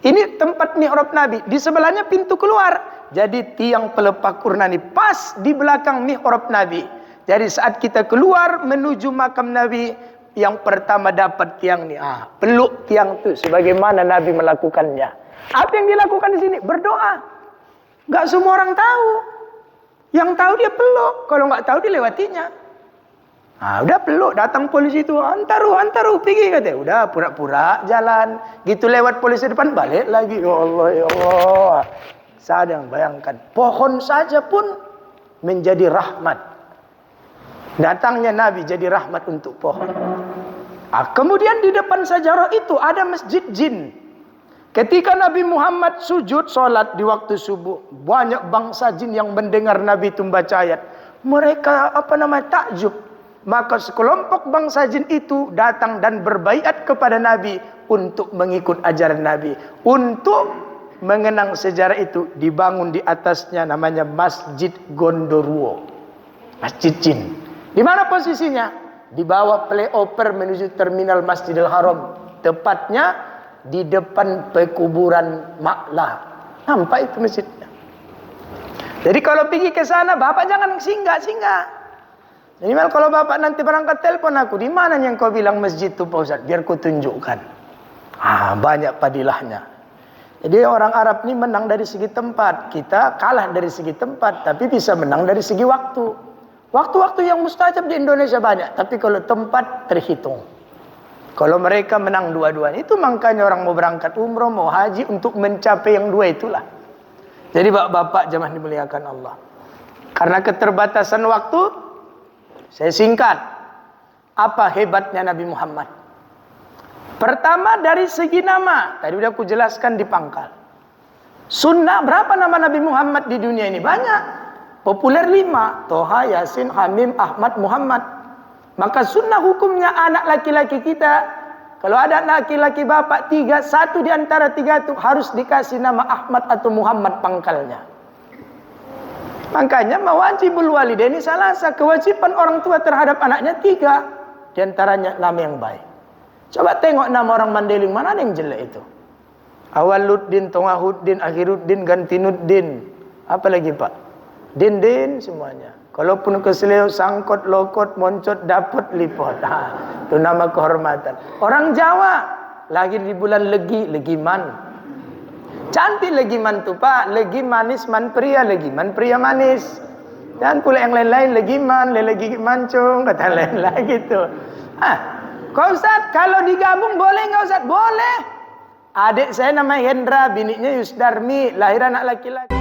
Ini tempat mihrab Nabi. Di sebelahnya pintu keluar. Jadi tiang pelepah kurna ini pas di belakang mihrab Nabi. Jadi saat kita keluar menuju makam Nabi, yang pertama dapat tiang ini. Peluk tiang itu sebagaimana Nabi melakukannya. Apa yang dilakukan di sini? Berdoa. Gak semua orang tahu. Yang tahu dia peluk. Kalau nggak tahu dilewatinya. Udah peluk. Datang polisi itu. Antaru, pergi katanya. Udah pura-pura jalan. Gitu lewat polisi depan, balik lagi. Ya Allah, ya Allah. Saya yang bayangkan. Pohon saja pun menjadi rahmat. Datangnya Nabi jadi rahmat untuk pohon. Kemudian di depan sajarah itu ada masjid jin. Ketika Nabi Muhammad sujud sholat di waktu subuh, banyak bangsa jin yang mendengar Nabi itu membaca ayat. Mereka takjub. Maka sekelompok bangsa jin itu datang dan berbaiat kepada Nabi untuk mengikut ajaran Nabi. Untuk mengenang sejarah itu, dibangun di atasnya namanya Masjid Gondoruo. Masjid jin. Di mana posisinya? Di bawah flyover menuju terminal Masjidil Haram. Tepatnya di depan pekuburan Ma'lah. Nampak itu masjidnya. Jadi kalau pergi ke sana, Bapak jangan singgah. Jadi kalau Bapak nanti berangkat telepon aku, di mana yang kau bilang masjid itu Pak Ustaz? Biar ku tunjukkan. Banyak padilahnya. Jadi orang Arab ini menang dari segi tempat. Kita kalah dari segi tempat, tapi bisa menang dari segi waktu. Waktu-waktu yang mustajab di Indonesia banyak, tapi kalau tempat terhitung. Kalau mereka menang dua-duanya, itu makanya orang mau berangkat umroh, mau haji untuk mencapai yang dua itulah. Jadi bapak-bapak jemaah dimuliakan Allah. Karena keterbatasan waktu, saya singkat. Apa hebatnya Nabi Muhammad? Pertama dari segi nama, tadi sudah aku jelaskan di pangkal. Sunnah, berapa nama Nabi Muhammad di dunia ini? Banyak. Populer 5. Toha, Yasin, Hamim, Ahmad, Muhammad. Maka sunnah hukumnya anak laki-laki kita, kalau ada anak laki-laki bapak 3, satu di antara 3 itu harus dikasih nama Ahmad atau Muhammad pangkalnya. Makanya mawajibul walidaini salasa, kewajiban orang tua terhadap anaknya 3, di antaranya nama yang baik. Coba tengok nama orang Mandailing, mana ada yang jelek itu? Awaluddin, Tongahuddin, Akhiruddin, Gantinuddin. Apa lagi Pak? Din semuanya. Kalaupun keseleo, sangkot, lokot, moncot, dapet, lipot. Itu nama kehormatan. Orang Jawa, lahir di bulan Legi, Legiman. Cantik Legiman tuh Pak. Legi manis, man pria, Legiman pria manis. Dan pula yang lain-lain, Legiman, legi mancung, kata lain lagi tuh. Kau Ustaz, kalau digabung boleh nggak Ustaz? Boleh. Adik saya namanya Hendra, biniknya Yusdarmi, lahir anak laki-laki.